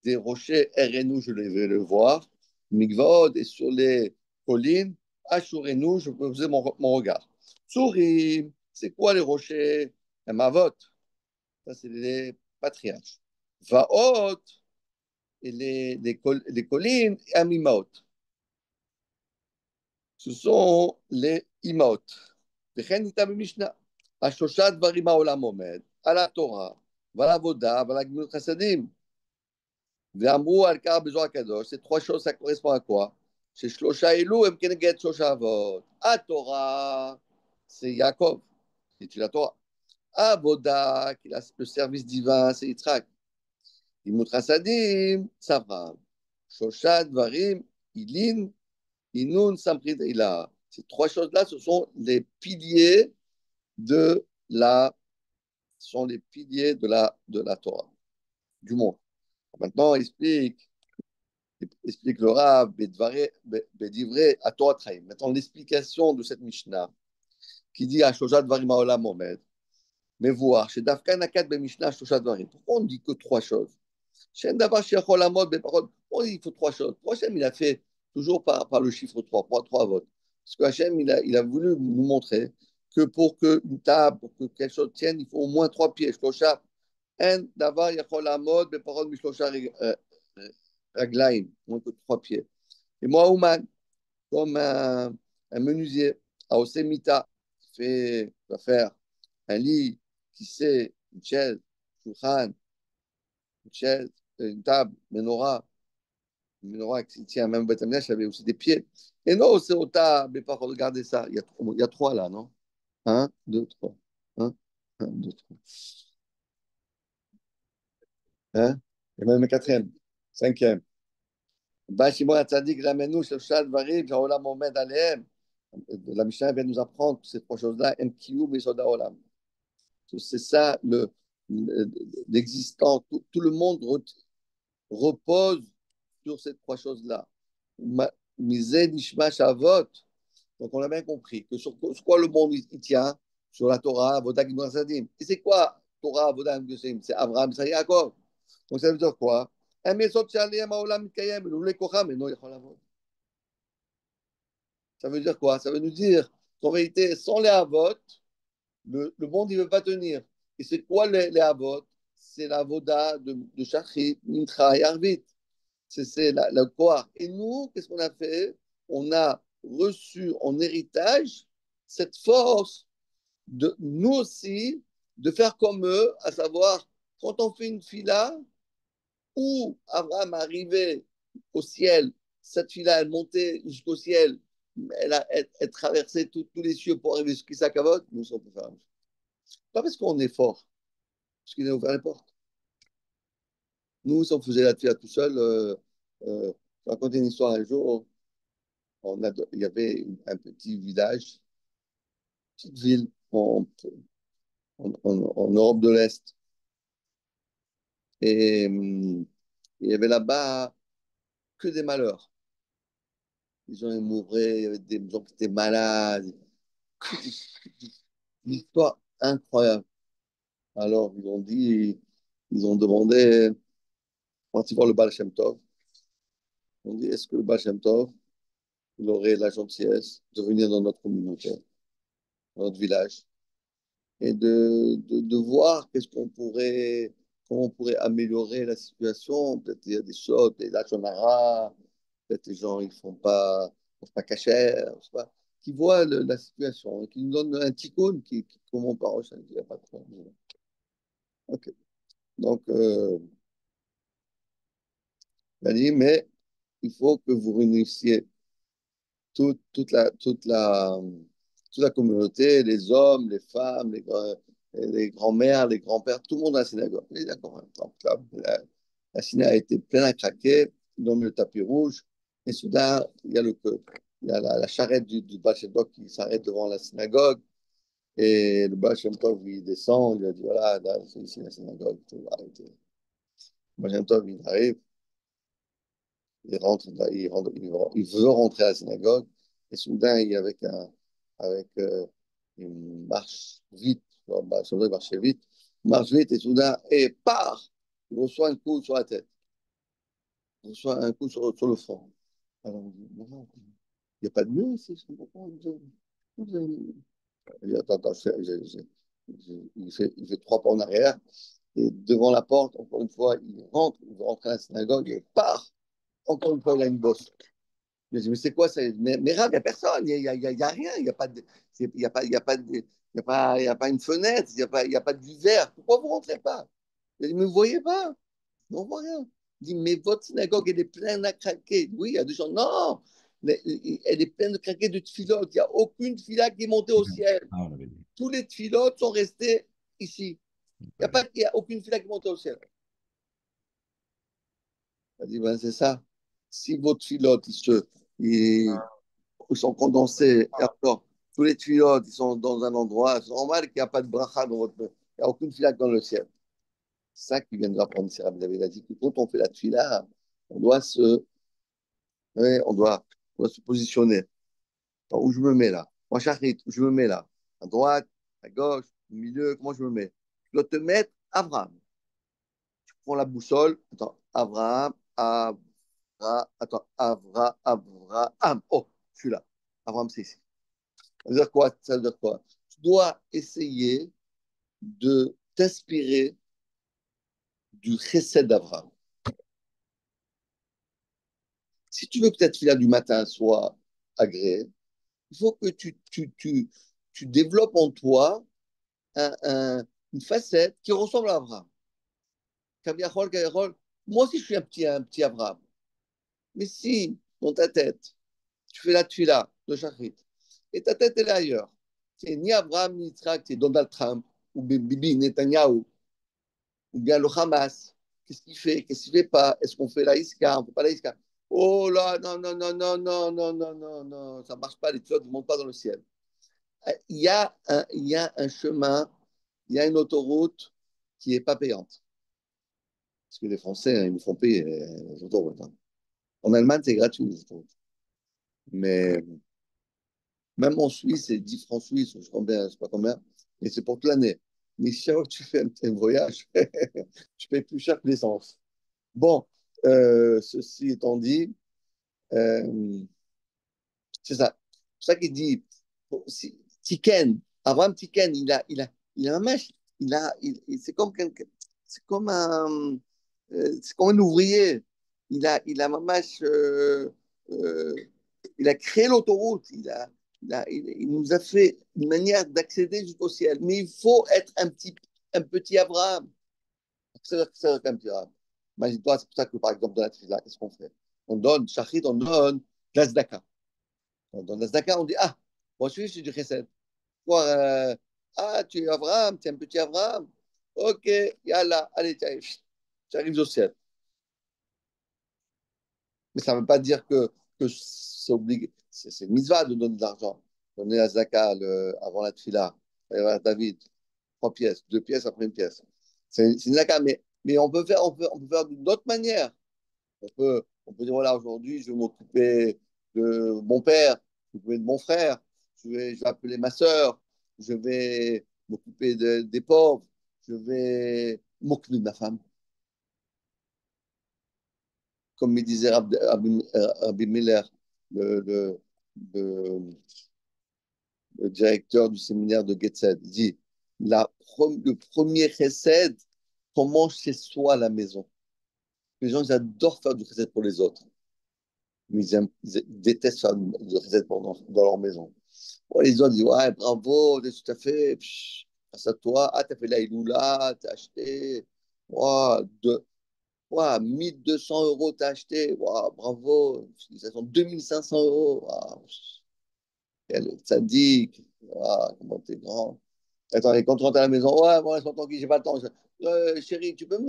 des rochers Erenu, je vais le voir. Mikvaot, et sur les collines, Ashorenu, je peux poser mon regard. Surim, c'est quoi les rochers? Un Mavot. Ça, c'est les patriarches. Vaot, et les collines et Amimaot. Ce sont les Imaot. וכן ניתן במשנה, השלושה דברים העולם עומד, על התורה, ועל העבודה, ועל הגמילות חסדים. ואמרו על כך בזוהר הקדוש, ces trois choses, ça correspond à quoi? ששלושה אלו הם כנגד שלושה אבות. התורה, c'est Yaakov, qui est la Torah. Avoda, qui est le service divin, c'est Yitzhak. Gimlut Chassadim, c'est Abraham. Shosha Dvarim, Ilin, Inun, Samprid, Ila. Ces trois choses-là, ce sont les piliers de la, de la Torah, du monde. Maintenant, explique le Rav, Bedivre, à Torah Traim. Maintenant, l'explication de cette Mishnah, qui dit à Shosha Dvarim Haolam Omed, mais voir, chez Dafka Nakat Ben Mishnah Shosha Dvarim, pourquoi on ne dit que trois choses? Chez Davar Shechol Amod Ben Parod, pourquoi il faut trois choses? Pourquoi Hachem il a fait toujours par le chiffre 3, pour trois votes? Parce que Hachem il a voulu nous montrer que pour qu'une table, pour que quelque chose tienne, il faut au moins trois pieds. Shosha, En Davar Shechol Amod Ben Parod Mishosha Raglaim, moins que trois pieds. Et moi, Ouman, comme un menuisier, à Osemita, qui va faire un lit, qui sait, une chaise, shulchan, une chaise, une table, une menorah qui tient même Beth Amikdash, avait aussi des pieds. Et non, c'est au tas, mais pas regardez ça. Il y a trois là, non? Un, deux, trois. Un, deux, trois. Hein? Et même le quatrième, cinquième. Bashimon Tzadik, Ramenu, Shel Varim, Jaolam Omed Aleem. La Mishnah vient nous apprendre ces trois choses-là. MQ, Mesoda Olam. C'est ça l'existence. Tout le monde repose sur ces trois choses-là. Misé, Nishma, Shavot. Donc on a bien compris que sur quoi le monde il tient? Sur la Torah, Avodah, Gimel Sadim. Et c'est quoi Torah, Avodah, Gimel Sadim? C'est Abraham, c'est Yaakov. Donc ça veut dire quoi? Ça veut dire quoi? Ça veut nous dire qu'en réalité, sans les Avot, le monde il ne veut pas tenir. Et c'est quoi les Avot? C'est la Voda de Shachrit, Mincha et Arvit. C'est la Kohar. Et nous, qu'est-ce qu'on a fait? On a reçu en héritage cette force de nous aussi de faire comme eux, à savoir, quand on fait une fila, où Abraham arrivait au ciel, cette fila, elle montait jusqu'au ciel, elle traversait tous les cieux pour arriver jusqu'à sa cavote, nous, on peut faire. Pas parce qu'on est fort, parce qu'il a ouvert les portes. Nous, si on faisait la fila tout seul, je racontais une histoire un jour, il y avait un petit village, une petite ville en Europe de l'Est. Et il y avait là-bas que des malheurs. Les gens ils mouraient, il y avait des gens qui étaient malades. Une histoire incroyable. Alors, ils ont demandé, on va voir le Baal Shem Tov. On dit, est-ce que le Baal Shem Tov, il aurait la gentillesse de venir dans notre communauté, dans notre village, et de voir comment on pourrait améliorer la situation. Peut-être il y a des choses, des lachonara, peut-être les gens ils font pas cachère, je sais pas, qui voient la situation et qui nous donnent un tikkun comment on parle, il n'y a pas de problème. Ok. Donc, il a dit, mais il faut que vous réunissiez toute, toute la, toute la, toute la communauté, les hommes, les femmes, les grands-mères, les grands-pères, tout le monde à la synagogue. Et d'accord. Donc là, la synagogue a été pleine à craquer, ils ont mis le tapis rouge, et soudain, il y a la charrette du Baal Shem Tov qui s'arrête devant la synagogue, et le Baal Shem Tov, il descend, il a dit, voilà, là, c'est ici la synagogue, tout va arrêter. Le Baal Shem Tov, il arrive, il veut rentrer à la synagogue, et soudain, il y a avec une marche vite, bah, ça veut marcher vite, marche vite, et soudain, et part, il reçoit un coup sur la tête, il reçoit un coup sur le front. Alors, on dit, non, il n'y a pas de mieux ici, je comprends. Il dit, attends, il fait trois pas en arrière, Et devant la porte, encore une fois, il rentre à la synagogue et part. Encore une fois, il a une bosse. Je dis, mais c'est quoi ça? Mais Rav, il n'y a personne, il y a rien, il n'y a pas de, il y a pas, il y a pas de, il y a pas une fenêtre, il y a pas de verre. Pourquoi vous ne rentrez pas? Je dis, mais vous ne voyez pas? On ne voit rien. Il dit, mais votre synagogue, elle est pleine à craquer. Oui, il y a des gens, non, elle est pleine de craquer de tfilotes. Il n'y a aucune tfila qui est montée au ciel. Ah, on avait dit. Tous les tfilotes sont restés ici. Il y a aucune tfila qui est montée au ciel. Il dit, ben, c'est ça. Si vos tfilotes, ils sont condensés, et encore, tous les tuyaux, ils sont dans un endroit, c'est normal qu'il n'y a pas de bracha dans votre. Il n'y a aucune fila dans le ciel. C'est ça qu'il vient de apprendre ici, Rabbi David a dit que quand on fait la fila, on doit se, ouais, on doit se positionner. Alors, où je me mets là? Moi, Shachrit, où je me mets là? À droite, à gauche, au milieu, comment je me mets? Tu dois te mettre Abraham. Tu prends la boussole, attends, Abraham, Abraham. Oh, je suis là. Abraham, c'est ici. Ça veut dire quoi? Ça veut dire quoi? Tu dois essayer de t'inspirer du chesed d'Abraham. Si tu veux que ta fila du matin soit agréée, il faut que tu développes en toi une facette qui ressemble à Abraham. Moi aussi, je suis un petit Abraham. Mais si, dans ta tête, tu fais la tuila de Shachrit, et ta tête elle est ailleurs, c'est ni Abraham ni Yitzhak, c'est Donald Trump, ou Bibi Netanyahu, ou bien le Hamas. Qu'est-ce qu'il fait? Qu'est-ce qu'il ne fait pas? Est-ce qu'on fait la Iska? On ne fait pas la Iska? Oh là, non, non, non, non, non, non, non, non, non, ça ne marche pas, les tueurs ne montent pas dans le ciel. Il y a un chemin, il y a une autoroute qui n'est pas payante. Parce que les Français, ils nous font payer les autoroutes. Hein. En Allemagne, c'est gratuit, les autoroutes. Mais même en Suisse, c'est 10 francs suisses, je ne sais pas combien, mais c'est pour toute l'année. Mais chaque fois que tu fais un voyage, tu payes plus cher que l'essence. Bon, ceci étant dit, euh, c'est ça. C'est ça qu'il dit. Tiken, Abraham Tiken, il a un mèche. C'est comme c'est comme un ouvrier. Il a un mèche. Il a créé l'autoroute. Il nous a fait une manière d'accéder jusqu'au ciel. Mais il faut être un petit Abraham. C'est un petit Abraham. Imagine-toi, c'est pour ça que, par exemple, dans la Tfila, qu'est-ce qu'on fait? On donne, Shachrit, on donne de la Zdaka. On donne de la Zdaka, on dit, ah, moi je suis du Chesed. Quoi, ah, tu es Abraham, tu es un petit Abraham. Ok, yalla, allez, tu arrives au ciel. Mais ça ne veut pas dire que c'est obligé. C'est une mitzvah de donner de l'argent. Donner la Zdaka avant la Tfila. David, 3 pièces, 2 pièces après une pièce. C'est une Zdaka, mais on peut faire d'une autre manière. On peut dire, voilà, aujourd'hui, je vais m'occuper de mon père, je vais m'occuper de mon frère, je vais appeler ma soeur, je vais m'occuper des pauvres, je vais m'occuper de ma femme. Comme me disait Rabbi Miller, le, le, le, le directeur du séminaire de Getzed, il dit, le premier chesed commence chez soi à la maison. Les gens, ils adorent faire du chesed pour les autres. Mais ils détestent faire du reset dans leur maison. Bon, les autres disent, ouais, bravo, qu'est-ce que tu as fait? Grâce à toi, ah, tu as fait la Iloula, tu as acheté, ouais, 1200 euros, tu as acheté, ouais, bravo, ça sont 2500 euros, ouais, quel sadique, ouais, comment t'es grand. Attends, et quand tu rentres à la maison, ouais, moi, laisse-moi tranquille, j'ai pas le temps. Chérie, non,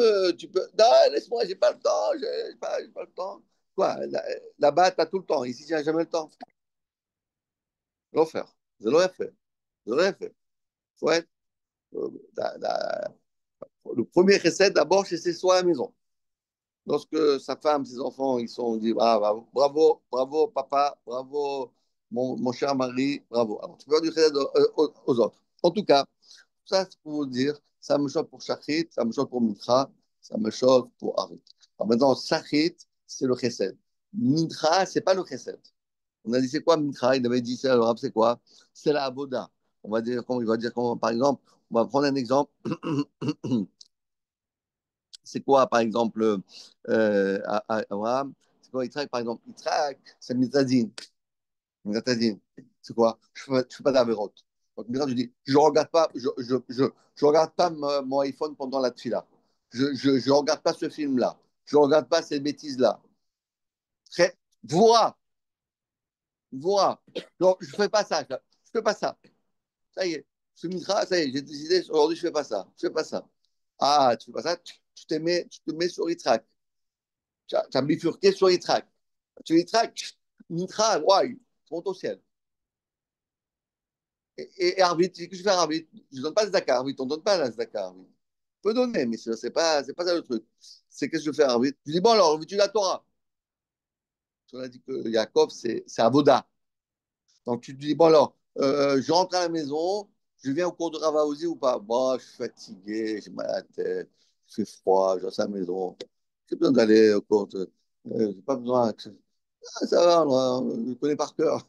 laisse-moi, j'ai pas le temps, j'ai pas le temps. Quoi, là-bas, tu as tout le temps. Ici, tu n'as jamais le temps. Je vais le faire. Je l'aurais fait. Je l'aurais fait. Ouais. Euh, la- la- le premier recette, d'abord, c'est soi à la maison. Lorsque sa femme, ses enfants, ils sont, on dit, ah, bravo, bravo, bravo, papa, bravo, mon cher mari, bravo. Alors, tu peux faire du recette aux autres. En tout cas, ça, c'est pour vous dire, ça me choque pour Shachrit, ça me choque pour Mitra, ça me choque pour Harit. Alors maintenant, Shachrit, c'est le chesed. Mitra, c'est pas le chesed. On a dit, c'est quoi Mitra? Il avait dit, c'est l'arabe, c'est quoi? C'est la aboda. On va dire, il va dire, par exemple, on va prendre un exemple. C'est quoi, par exemple, Abraham? C'est quoi Yitzhak, par exemple? Yitzhak, c'est Mitzadin. Mitzadin. C'est quoi? Je fais pas d'Averot. Donc, maintenant, je dis, je regarde pas, je regarde pas mon iPhone pendant la tfila. Je regarde pas ce film-là. Je regarde pas ces bêtises-là. Très, Voura, voura. Donc, je fais pas ça. Je fais pas ça. Ça y est. Ce mitra, ça y est, j'ai décidé, aujourd'hui, je fais pas ça. Je fais pas ça. Ah, tu fais pas ça, tu te mets sur Yitzhak. Tu as bifurqué sur Yitzhak. Tu Yitzhak, Mitra, ouais, tu montes au ciel. Et arbitre, qu'est-ce que je fais arbitre? Je ne donne pas le Dakar, arbitre, on ne donne pas le Dakar, arbitre. On peut donner, mais ce n'est pas ça le truc. C'est qu'est-ce que je fais arbitre? Je dis, bon, alors, veux-tu la Torah? On a dit que Yaakov, c'est Avoda. Donc, tu te dis, bon, alors, je rentre à la maison, je viens au cours de Ravaouzi ou pas? Bon, je suis fatigué, j'ai mal à la tête, il fait froid, je reste à la maison. J'ai besoin d'aller au cours de. J'ai pas besoin. Ah, ça va, je connais par cœur.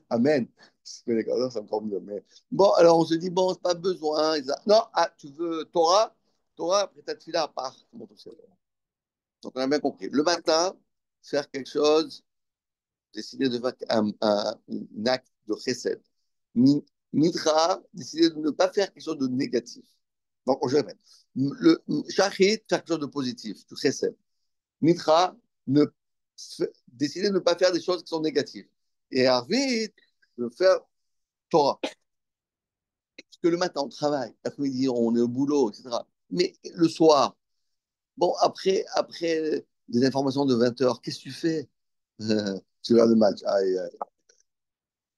Amen. Si je connais par cœur, c'est encore mieux. Mais bon, alors on se dit, bon, c'est pas besoin. Non, ah, tu veux Torah? Torah, après ta tefila à part. Donc on a bien compris. Le matin, faire quelque chose, décider de faire un acte de chesed. Mitra, décider de ne pas faire quelque chose de négatif. Donc, je répète. Shachit, faire quelque chose de positif, du chesed. Mitra, ne, décider de ne pas faire des choses qui sont négatives. Et Arvit, de faire Torah. Parce que le matin, on travaille. L'après-midi, on est au boulot, etc. Mais le soir, bon, après des informations de 20 heures, qu'est-ce que tu fais? Tu regardes le match. Aïe, aïe.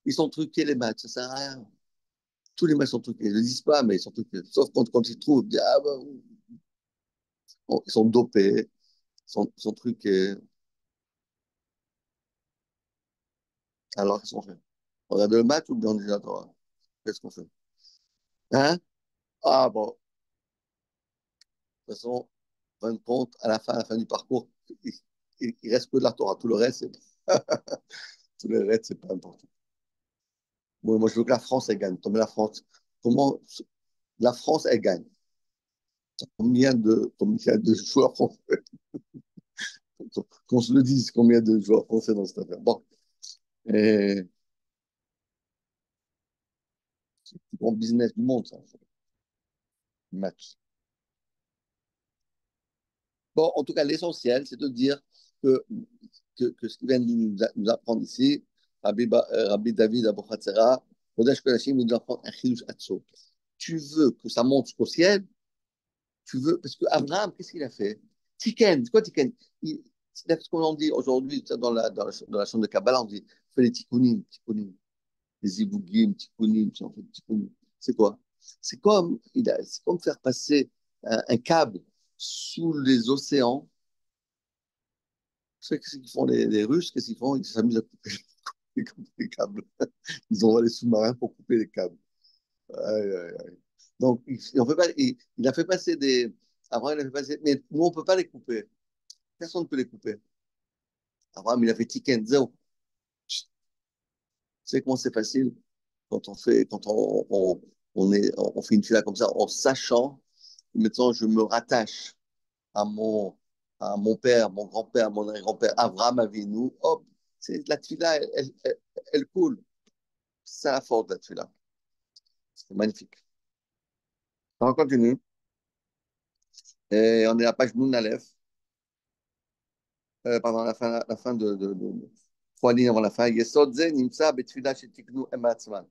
Ils sont truqués, les matchs, ça sert à rien. Tous les matchs sont truqués. Ils ne le disent pas, mais ils sont truqués. Sauf quand ils trouvent, ils disent, ah, bah, bon, ils sont dopés, ils sont truqués. Alors, qu'est-ce qu'on fait? On regarde le match ou bien on dit la Torah? Qu'est-ce qu'on fait? Hein? Ah bon, de toute façon, en fin de compte, à la fin du parcours, il reste que de la Torah. Tout le reste, tout le reste, c'est pas important. Moi, je veux que la France, elle gagne. Comment la France, elle gagne? Combien de joueurs français? Qu'on se le dise, combien de joueurs français dans cette affaire? Bon, et c'est le plus grand business du monde, ça, le match. Bon, en tout cas, l'essentiel, c'est de dire que ce qu'il vient de nous apprendre ici, Rabbi David Abou Hatzera, Kodesh Kodashim, il nous apprend un chidush atso. Tu veux que ça monte jusqu'au ciel, tu veux, parce que Abraham, qu'est-ce qu'il a fait? Tiken, c'est quoi Tiken? C'est ce qu'on dit aujourd'hui dans la chambre de Kabbalah, on dit, fais les tikkunim, les ibougim, tikkunim, tikkunim. C'est quoi? C'est comme faire passer un câble sous les océans. Tu sais qu'est-ce qu'ils font les Russes? Qu'est-ce qu'ils font? Ils s'amusent à couper les câbles. Ils envoient les sous-marins pour couper les câbles. Aïe, aïe, aïe. Donc, on peut pas, il a fait passer des. Abraham, il a fait passer. Mais nous, on ne peut pas les couper. Personne ne peut les couper. Abraham, il a fait Tiken, zéro. Tu sais comment c'est facile quand on fait une fila comme ça, en sachant que maintenant je me rattache à mon père, mon grand-père, mon arrière-grand-père, Abraham Avinu, hop, la tefila, elle coule. C'est la force de la tefila. C'est magnifique. On continue. Et on est à la page Nun Aleph. Pardon, la fin de 3 lignes avant la fin. Yesod ze nimtza betfila shetiknu em atzman.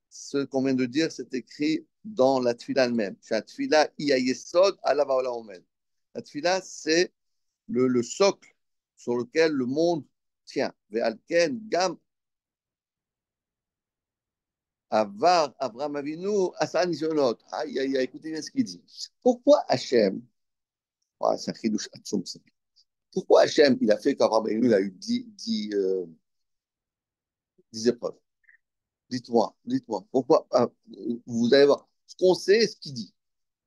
Ce qu'on vient de dire, c'est écrit dans la tefila elle-même. La tefila, iya yesod alav haolam omed. La tefila, c'est le socle sur lequel le monde tient. Ve'alken gam avar Avraham Avinu asa nisionot. Aïe, aïe, aïe, écoutez bien ce qu'il dit. Pourquoi Hachem, c'est un chidouche atzum, pourquoi Hachem, il a fait qu'Avraham Avinu, il a eu 10 épreuves? Dites-moi, pourquoi? Vous allez voir. Ce qu'on sait, ce qu'il dit.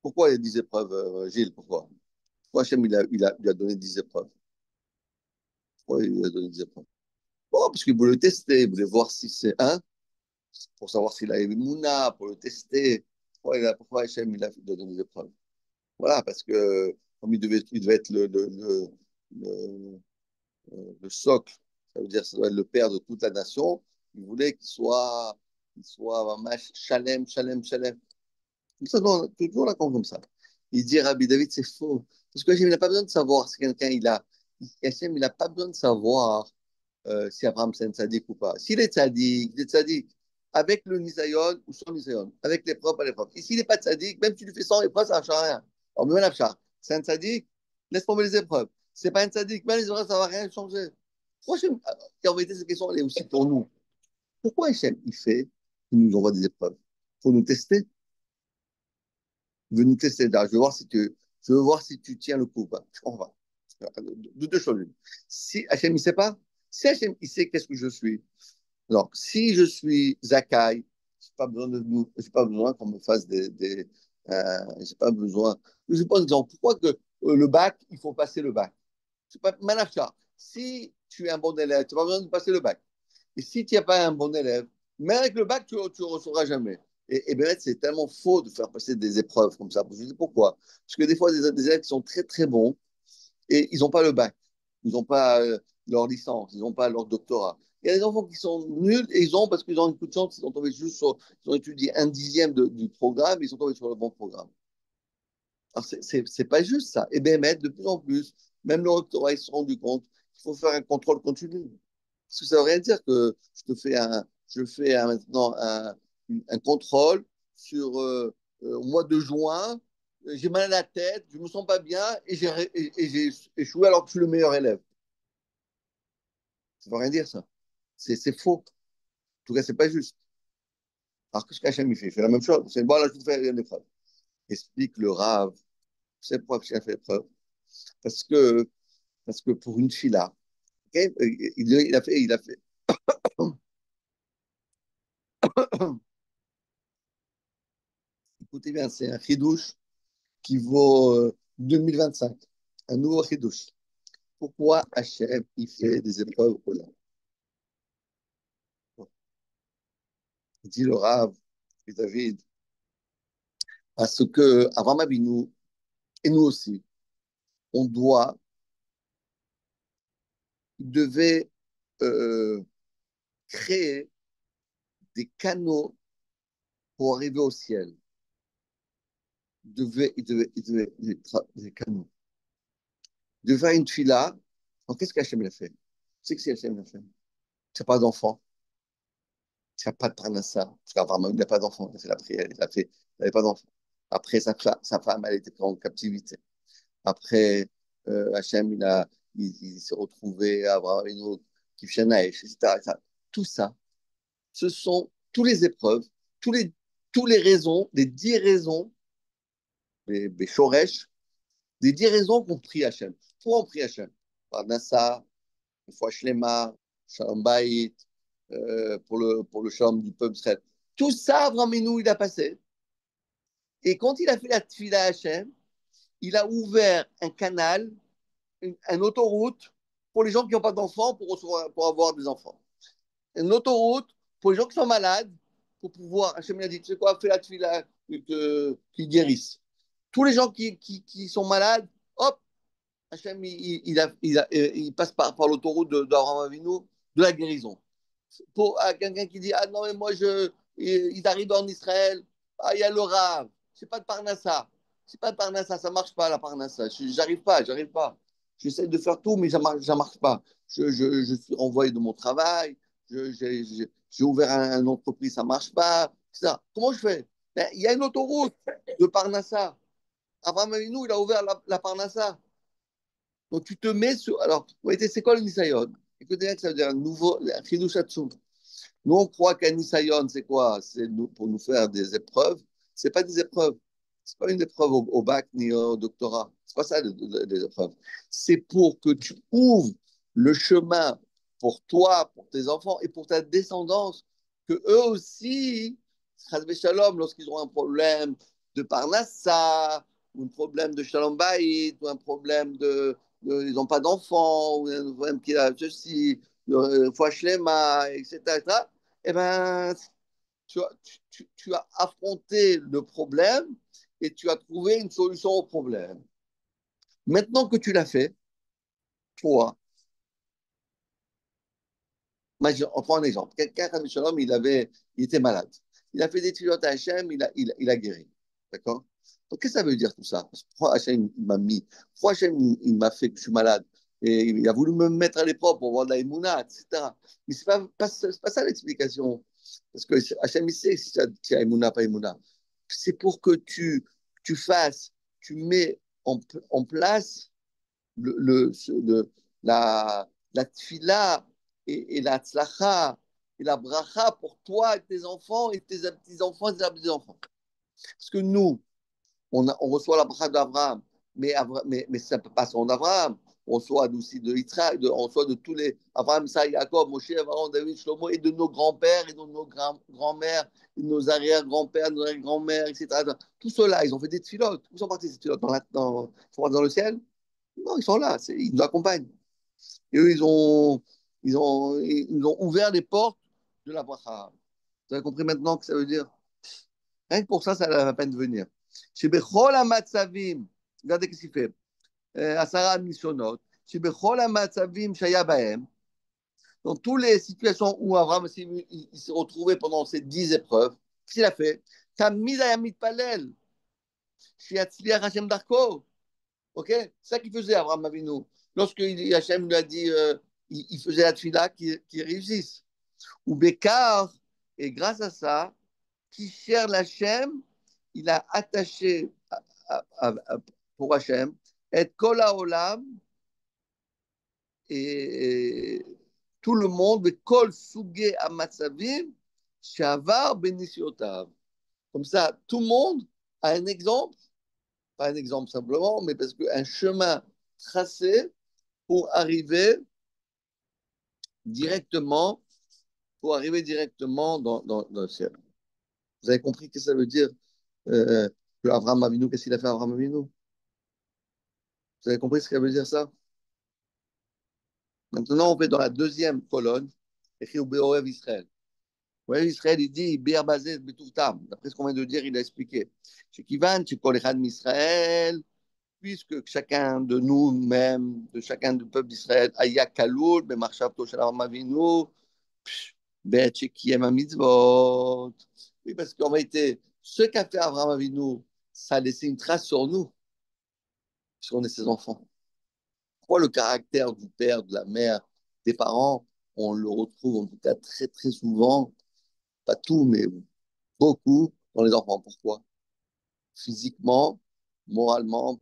Pourquoi il y a 10 épreuves, Gilles? Pourquoi Hachem, il a donné 10 épreuves? Pourquoi il a donné 10 épreuves? Bon, parce qu'il voulait le tester, il voulait voir si c'est un, pour savoir s'il a eu Mouna, pour le tester. Pourquoi Hachem, il a donné des épreuves? Voilà, parce que comme il devait être le, le socle, ça veut dire que ça doit être le père de toute la nation, il voulait qu'il soit vraiment chalem, chalem, chalem. Comme ça, toujours la comme ça. Il dit, Rabbi David, c'est faux. Parce que Hachem, il n'a pas besoin de savoir si quelqu'un il a. Hachem, il n'a pas besoin de savoir si Abraham c'est un tzaddik ou pas. S'il est tzaddik, il est tzaddik. Avec le nisayon ou sans nisayon. Avec l'épreuve, pas l'épreuve. Et s'il n'est pas tzaddik, même si tu lui fais 100 épreuves, ça ne change rien. Alors, même l'afchar, c'est un tzaddik, laisse tomber les épreuves. C'est pas un tzaddik, même les épreuves, ça ne va rien changer. Pourquoi Hachem, et en vérité, cette question, elle est aussi pour nous. Pourquoi Hachem, il fait qu'il nous envoie des épreuves? Pour nous tester. Il veut nous tester. Là. Je veux voir si tu tiens le coup. Bah, je comprends pas. Deux choses. Si Hachem, il ne sait pas, si Hachem, il sait qu'est-ce que je suis, alors, si je suis Zakai, j'ai pas besoin qu'on me fasse j'ai pas besoin. Je pose exemple, pourquoi que le bac, il faut passer le bac? C'est pas Manafcha. Si tu es un bon élève, tu n'as pas besoin de passer le bac. Et si tu n'es pas un bon élève, même avec le bac, tu ne recevras jamais. Et bien, c'est tellement faux de faire passer des épreuves comme ça. Je dis pourquoi? Parce que des fois, des élèves qui sont très très bons et ils n'ont pas le bac. Ils n'ont pas leur licence, ils n'ont pas leur doctorat. Il y a des enfants qui sont nuls et ils ont, parce qu'ils ont une coup de chance, ils ont tombé juste ils ont étudié un dixième du programme, ils sont tombés sur le bon programme. Alors, c'est pas juste ça. Et bien, de plus en plus, même le rectorat, ils se sont rendus compte qu'il faut faire un contrôle continu. Parce que ça ne veut rien dire que maintenant un contrôle sur au mois de juin, j'ai mal à la tête, je ne me sens pas bien et j'ai échoué alors que je suis le meilleur élève. Ça ne veut rien dire ça. C'est faux. En tout cas, ce n'est pas juste. Alors qu'est-ce qu'Hachem fait? Il fait la même chose. C'est bon, là, je vais faire une épreuve. Explique le Rav. C'est pourquoi Hachem fait l'épreuve. Parce que, parce que pour une fille-là, okay, il a fait. Écoutez bien, c'est un chidouche qui vaut 2025. Un nouveau chidouche. Pourquoi Hachem il fait des épreuves au là? Il dit le Rav et David, parce que Avraham Avinu et nous aussi, on devait euh, créer des canaux pour arriver au ciel. Il devait des canaux. Il devait faire une fila. Donc, qu'est-ce qu'Hachem a fait? C'est que si Hachem l'a fait. Tu n'as pas d'enfant. Tu n'as pas de parnassa. Parce qu'Avraham, il n'a pas d'enfant. Il a fait la prière. Il n'avait pas d'enfant. Après, sa femme, elle était prise en captivité. Après, Hachem, il s'est retrouvé à avoir une autre, Kifshanaïch, etc., etc. Tout ça, ce sont toutes les épreuves, tous les raisons, les 10 raisons, les shoresh, des 10 raisons qu'on prie Hachem. Pourquoi on prie Hachem? Parnassa, Fois Shlema, Shalom Bayit, pour le shalom du peuple Israël. Tout ça, Avraham il a passé. Et quand il a fait la tfila Hachem, il a ouvert un canal, une autoroute pour les gens qui n'ont pas d'enfants pour avoir des enfants. Une autoroute pour les gens qui sont malades pour pouvoir. Hachem a dit, tu sais quoi, fais la tfila qui guérisse. Tous les gens qui sont malades, hop, Hachem, il passe par l'autoroute d'Abraham Avinu de la guérison. Pour quelqu'un qui dit, ah non, mais moi, ils arrivent en Israël, ah, il y a le Rav, c'est pas de Parnassa. C'est pas de Parnassa, ça marche pas, la Parnassa. J'arrive pas. J'essaie de faire tout, mais ça marche pas. Je suis renvoyé de mon travail, j'ai ouvert une entreprise, ça marche pas. Ça. Comment je fais? Ben, il y a une autoroute de Parnassa. Abraham Avinu, il a ouvert la Parnassa. Donc tu te mets sur. Alors, c'est quoi le Nisayon? Écoutez bien que ça veut dire un nouveau. Un Chidouch Hatzum. Nous, on croit qu'un Nisayon, c'est quoi? C'est pour nous faire des épreuves. C'est pas des épreuves. C'est pas une épreuve au bac ni au doctorat. C'est pas ça les épreuves. C'est pour que tu ouvres le chemin pour toi, pour tes enfants et pour ta descendance, que eux aussi, Shalom, lorsqu'ils ont un problème de Parnassa, ou un problème de Shalom Bayit, ou un problème ils n'ont pas d'enfants, ou un problème qui a ceci, foi Shlema, etc., eh ben, tu as affronté le problème et tu as trouvé une solution au problème. Maintenant que tu l'as fait, toi, on prend un exemple. Quelqu'un, Rabbi Shalom, il était malade. Il a fait des tuyaux à Hachem, il a guéri. D'accord? Donc, qu'est-ce que ça veut dire tout ça? Pourquoi Hachem m'a mis, pourquoi Hachem il m'a fait que je suis malade? Et il a voulu me mettre à l'épreuve pour voir de la émouna, etc. Mais c'est pas ça l'explication. Parce que Hachem, il sait si tu as émouna, pas émouna. C'est pour que tu fasses, tu mets en place la tfila et la tzlacha et la bracha pour toi et tes enfants et tes petits-enfants et tes petits-enfants. Parce que nous, on reçoit la bracha d'Abraham, mais ça ne peut pas sans d'Abraham. On reçoit aussi de Yitzhak, on reçoit de tous les Abraham, Isaac, Jacob, Moshe, Aaron, David, Shlomo, et de nos grands-pères, et de nos grands-mères, et de nos arrière-grands-pères, de nos arrière-grands-mères, etc. Tout cela, ils ont fait des tfilotes. Où sont partis ces tfilotes dans le ciel? Non, ils sont là, ils nous accompagnent. Et eux, ils ont ouvert les portes de la bracha. Vous avez compris maintenant ce que ça veut dire? Rien que pour ça, ça a la peine de venir. Chez Bechol Amatzavim, regardez ce qu'il fait. Asara Mishonot. Chez Bechol Amatzavim Shaya Bahem. Dans toutes les situations où Abraham il s'est retrouvé pendant ces 10 épreuves, qu'est-ce qu'il a fait? Tamid Ayamit Palel. Chez Atzliach Hashem Darko. Ok? C'est ça qu'il faisait, Abraham Avinu. Lorsque Hachem lui a dit, il faisait la tfila qui réussisse. Ou Békar, et grâce à ça, qui cherche Hachem, il a attaché pour Hachem, et Kol Olam, et tout le monde, Kol Suge Amatzavim, Shavar Benisyotav. Comme ça, tout le monde a un exemple, pas un exemple simplement, mais parce qu'un chemin tracé pour arriver directement, dans le ciel. Vous avez compris ce que ça veut dire que Abraham Avinu, qu'est-ce qu'il a fait Abraham Avinu? Vous avez compris ce que ça veut dire ça? Maintenant, on fait dans la deuxième colonne, écrit au Béorev Israël. Béorev Israël, il dit, Béar Bazet Betoutam. D'après ce qu'on vient de dire, il a expliqué. Chez Kivan, chez Kol Echad Misraël, puisque chacun de nous-mêmes, de chacun du peuple d'Israël, Aya Kaloul, Bemarchavto Shel Abraham Avinu, Bet Shekiem HaMitzvot. Oui, parce qu'en vérité, ce qu'a fait Abraham Avinu, ça a laissé une trace sur nous, puisqu'on est ses enfants. Pourquoi le caractère du père, de la mère, des parents, on le retrouve en tout cas très très souvent, pas tout, mais beaucoup dans les enfants. Pourquoi? Physiquement, moralement,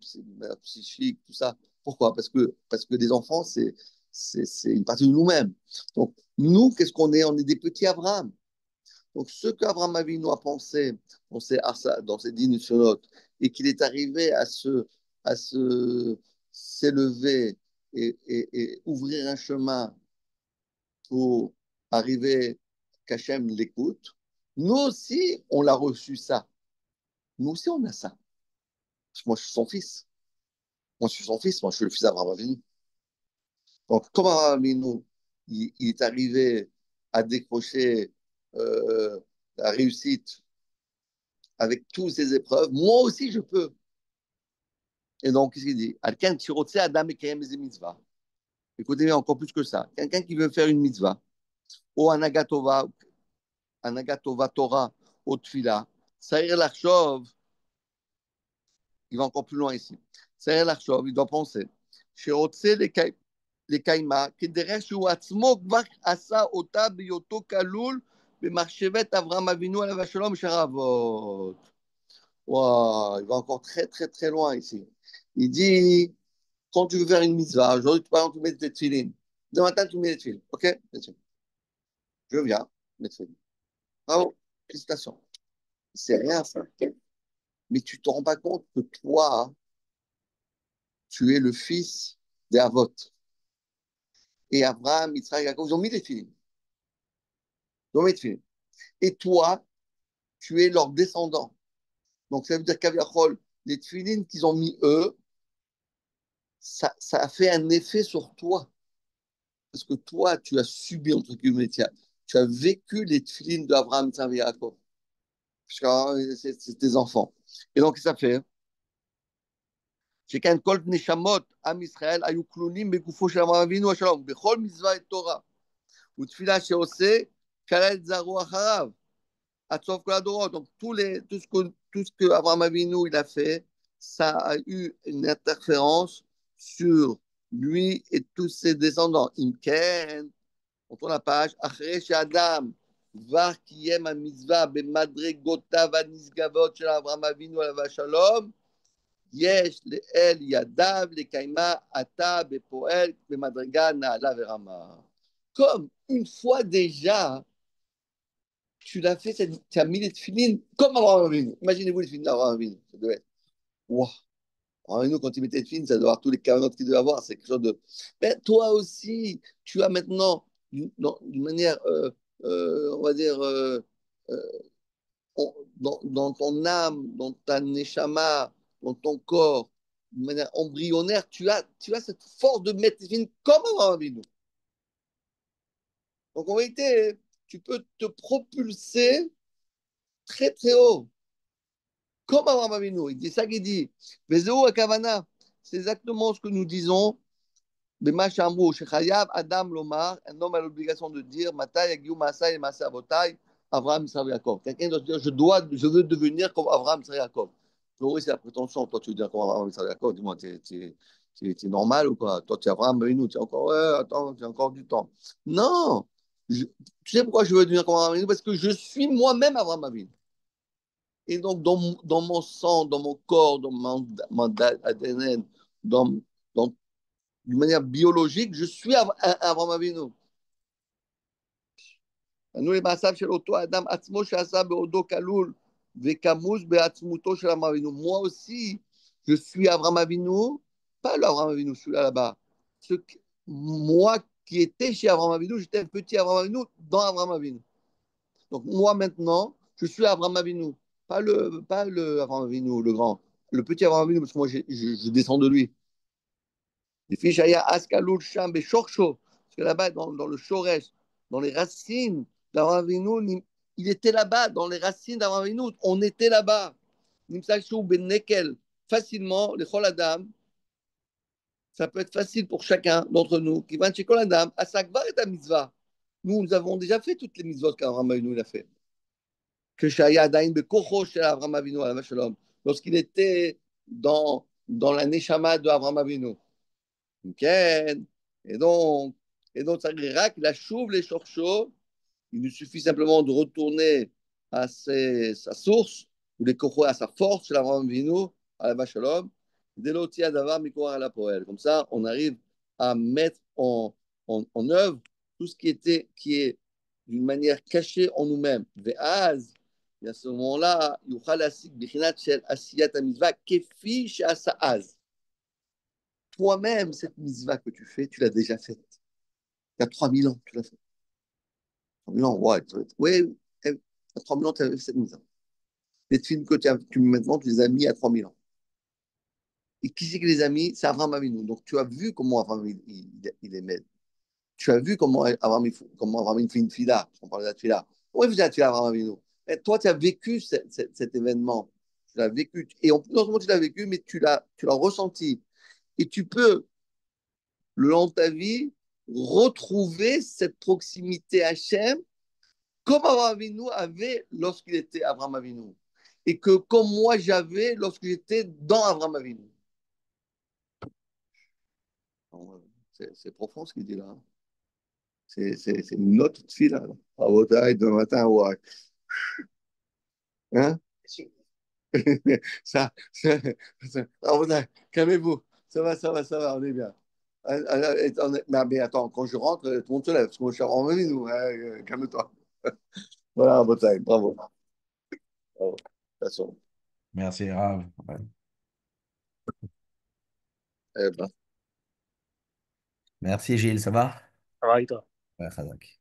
psychique, tout ça. Pourquoi? Parce que les enfants, c'est une partie de nous-mêmes. Donc, nous, qu'est-ce qu'on est? On est des petits Abraham. Donc, ce qu'Abraham Avinu a pensé dans ses 10 notes, et qu'il est arrivé à s'élever et ouvrir un chemin pour arriver qu'Hachem l'écoute, nous aussi, on l'a reçu ça. Nous aussi, on a ça. Moi, je suis son fils. Moi, je suis son fils. Moi, je suis le fils d'Abraham Avinu. Donc, comme Abraham Avinu, il est arrivé à décrocher la réussite avec toutes ces épreuves, moi aussi, je peux. Et donc, qu'est-ce qu'il dit? Quelqu'un qui retient Adam et Kayem et mitzvah. Écoutez, encore plus que ça. Quelqu'un qui veut faire une mitzvah, ou un agatova Torah, au tfila, Saïr Lachshov, il va encore plus loin ici. Saïr Lachshov, il doit penser. Chez Otse les Kaima, כדרך שהוא עצמו כבר עשה אותה בהיותו כלול במחשבת אברהם אבינו עליו השלום שאר האבות. Wow, il va encore très très très loin ici. Il dit, quand tu veux faire une mitzvah, aujourd'hui par exemple tu mets des tefilines. Demain matin tu mets des tefilines. Ok? Je viens, mes tefilines. Bravo, félicitations. C'est rien ça. Mais tu ne te rends pas compte que toi, tu es le fils des Avot. Et Abraham, Israël, Jacob, ils ont mis des tefilines. Ils ont mis des tefilines. Et toi, tu es leur descendant. Donc ça veut dire qu'Aviachol, les tefilines qu'ils ont mis eux, ça a fait un effet sur toi. Parce que toi, tu as subi, entre guillemets, tu as vécu les tefilines d'Abraham, Isaac et Jacob. Parce que c'est tes enfants. Et donc, ça fait. שכן כל נשמות עם ישראל היו כלולים בגופו של אברהם אבינו השלום, בכל מצווה את תורה, ותפילה שעושה, כלל זרעו אחריו, עד סוף כל הדורות. Donc tout ce que Abraham Avinu il a fait, ça a eu une interférence sur lui et tous ses descendants. אם כן, on tourne la page, אחרי שאדם כבר קיים המצווה במדרגותיו הנשגבות של אברהם אבינו עליו השלום, יש לאל ידיו לקיימה עתה בפועל במדרגה נעלה ורמה. Comme une fois déjà, tu l'as fait, tu as mis les tefilines comme Abraham Avinu. Imaginez-vous les tefilines d'Abraham Avinu. Ça devait être, waouh. Abraham Avinu, quand il mettait les tefilines, ça doit avoir tous les cavanotes qu'il devait avoir. C'est quelque chose de. Mais toi aussi, tu as maintenant, d'une manière, on va dire, dans ton âme, dans ta neshama, dans ton corps, d'une manière embryonnaire, tu as cette force de mettre les tefilines comme Abraham Avinu. Donc en réalité, tu peux te propulser très très haut. Comme Abraham Avinu, il dit ça qu'il dit. Vezeu akavana, c'est exactement ce que nous disons. Bema shamru, shechayav Adam lomar, un homme a l'obligation de dire, Matai yagiu masai et masai avotai, Abraham, Israël, Yaakov. Quelqu'un doit dire, je veux devenir comme Abraham, Israël, Yaakov. Oui, c'est la prétention. Toi, tu veux dire comme Abraham, Israël, Yaakov. Dis-moi, t'es normal ou quoi? Toi, tu es Abraham Avinu, tu es encore, ouais, attends, tu as encore du temps. Non. Tu sais pourquoi je veux devenir comme Abraham Avinu? Parce que je suis moi-même Abraham Avinu. Et donc, dans mon sang, dans mon corps, dans mon ADN, dans, d'une manière biologique, je suis Abraham Avinu. Nous, les massaves chez l'auto, Adam, Atzmo, Shasa, Beodo, Kaloul, Vekamuz, Beatzmuto, chez Abraham Avinu. Moi aussi, je suis Abraham Avinu, pas l'Abraham Avinu, celui-là là-bas. Moi qui étais chez Abraham Avinu, j'étais un petit Abraham Avinu dans Abraham Avinu. Donc, moi maintenant, je suis Abraham Avinu. Pas le Abraham Avinu, le grand. Le petit Abraham Avinu, parce que moi, je descends de lui. Les fiches Aya Askaloul Sham Shorcho, parce que là-bas, dans le Shoresh, dans les racines d'Abraham Avinu, il était là-bas, dans les racines d'Abraham Avinu, on était là-bas. Nimsakshu Ben Nekel, facilement, les Choladam, ça peut être facile pour chacun d'entre nous, qui va chez Choladam, Asakbar et à mitzvah. Nous avons déjà fait toutes les mitzvot qu'Abraham Avinu a fait. Que Shaya Dain Bekocho chez Abraham Avinu, à la Shalom, lorsqu'il était dans la Neshama de Abraham Avinu. Okay. Et donc, ça dirait qu'il a chauve les chorchos. Il nous suffit simplement de retourner à sa source, ou les kochos à sa force, chez l'Abraham Avinu, à la Shalom. Deloti Adavar Mikor à la Poel. Comme ça, on arrive à mettre en œuvre tout ce qui est d'une manière cachée en nous-mêmes. Ve'az, et à ce moment-là, Yuchal Asik Bichinat Shel Asiyat Amizva Kefi She'asa'az. Toi-même, cette mitzvah que tu fais, tu l'as déjà faite. Il y a 3000 ans, tu l'as fait. 3000 ans, ouais. Oui, il y a 3000 ans, tu as fait cette mitzvah. Les films que tu mets maintenant, tu les as mis à 3000 ans. Et qui c'est qui les a mis? C'est Abraham Avinu. Donc, tu as vu comment Abraham il aimait. Tu as vu comment Abraham fait une fila. On parlait de la fila. Oui, vous êtes Abraham Avinu. Et toi, tu as vécu cet événement. Tu l'as vécu. Et non seulement tu l'as vécu, mais tu l'as ressenti. Et tu peux le long de ta vie, retrouver cette proximité Hachem comme Abraham Avinu avait lorsqu'il était Abraham Avinu. Et que comme moi j'avais lorsque j'étais dans Abraham Avinu. C'est profond ce qu'il dit là. C'est une note de fil là. Ah, demain matin, ouais. Hein? ça, calmez-vous. Ça va, on est bien. Mais attends, quand je rentre, tout le monde se lève, parce que moi, je suis en venue, nous. Calme-toi. Voilà, bataille, bravo. Bravo. De toute façon, Merci, Rav. Ouais. eh ben, Merci, Gilles, ça va? Ça va, et toi? Ouais, Khazak.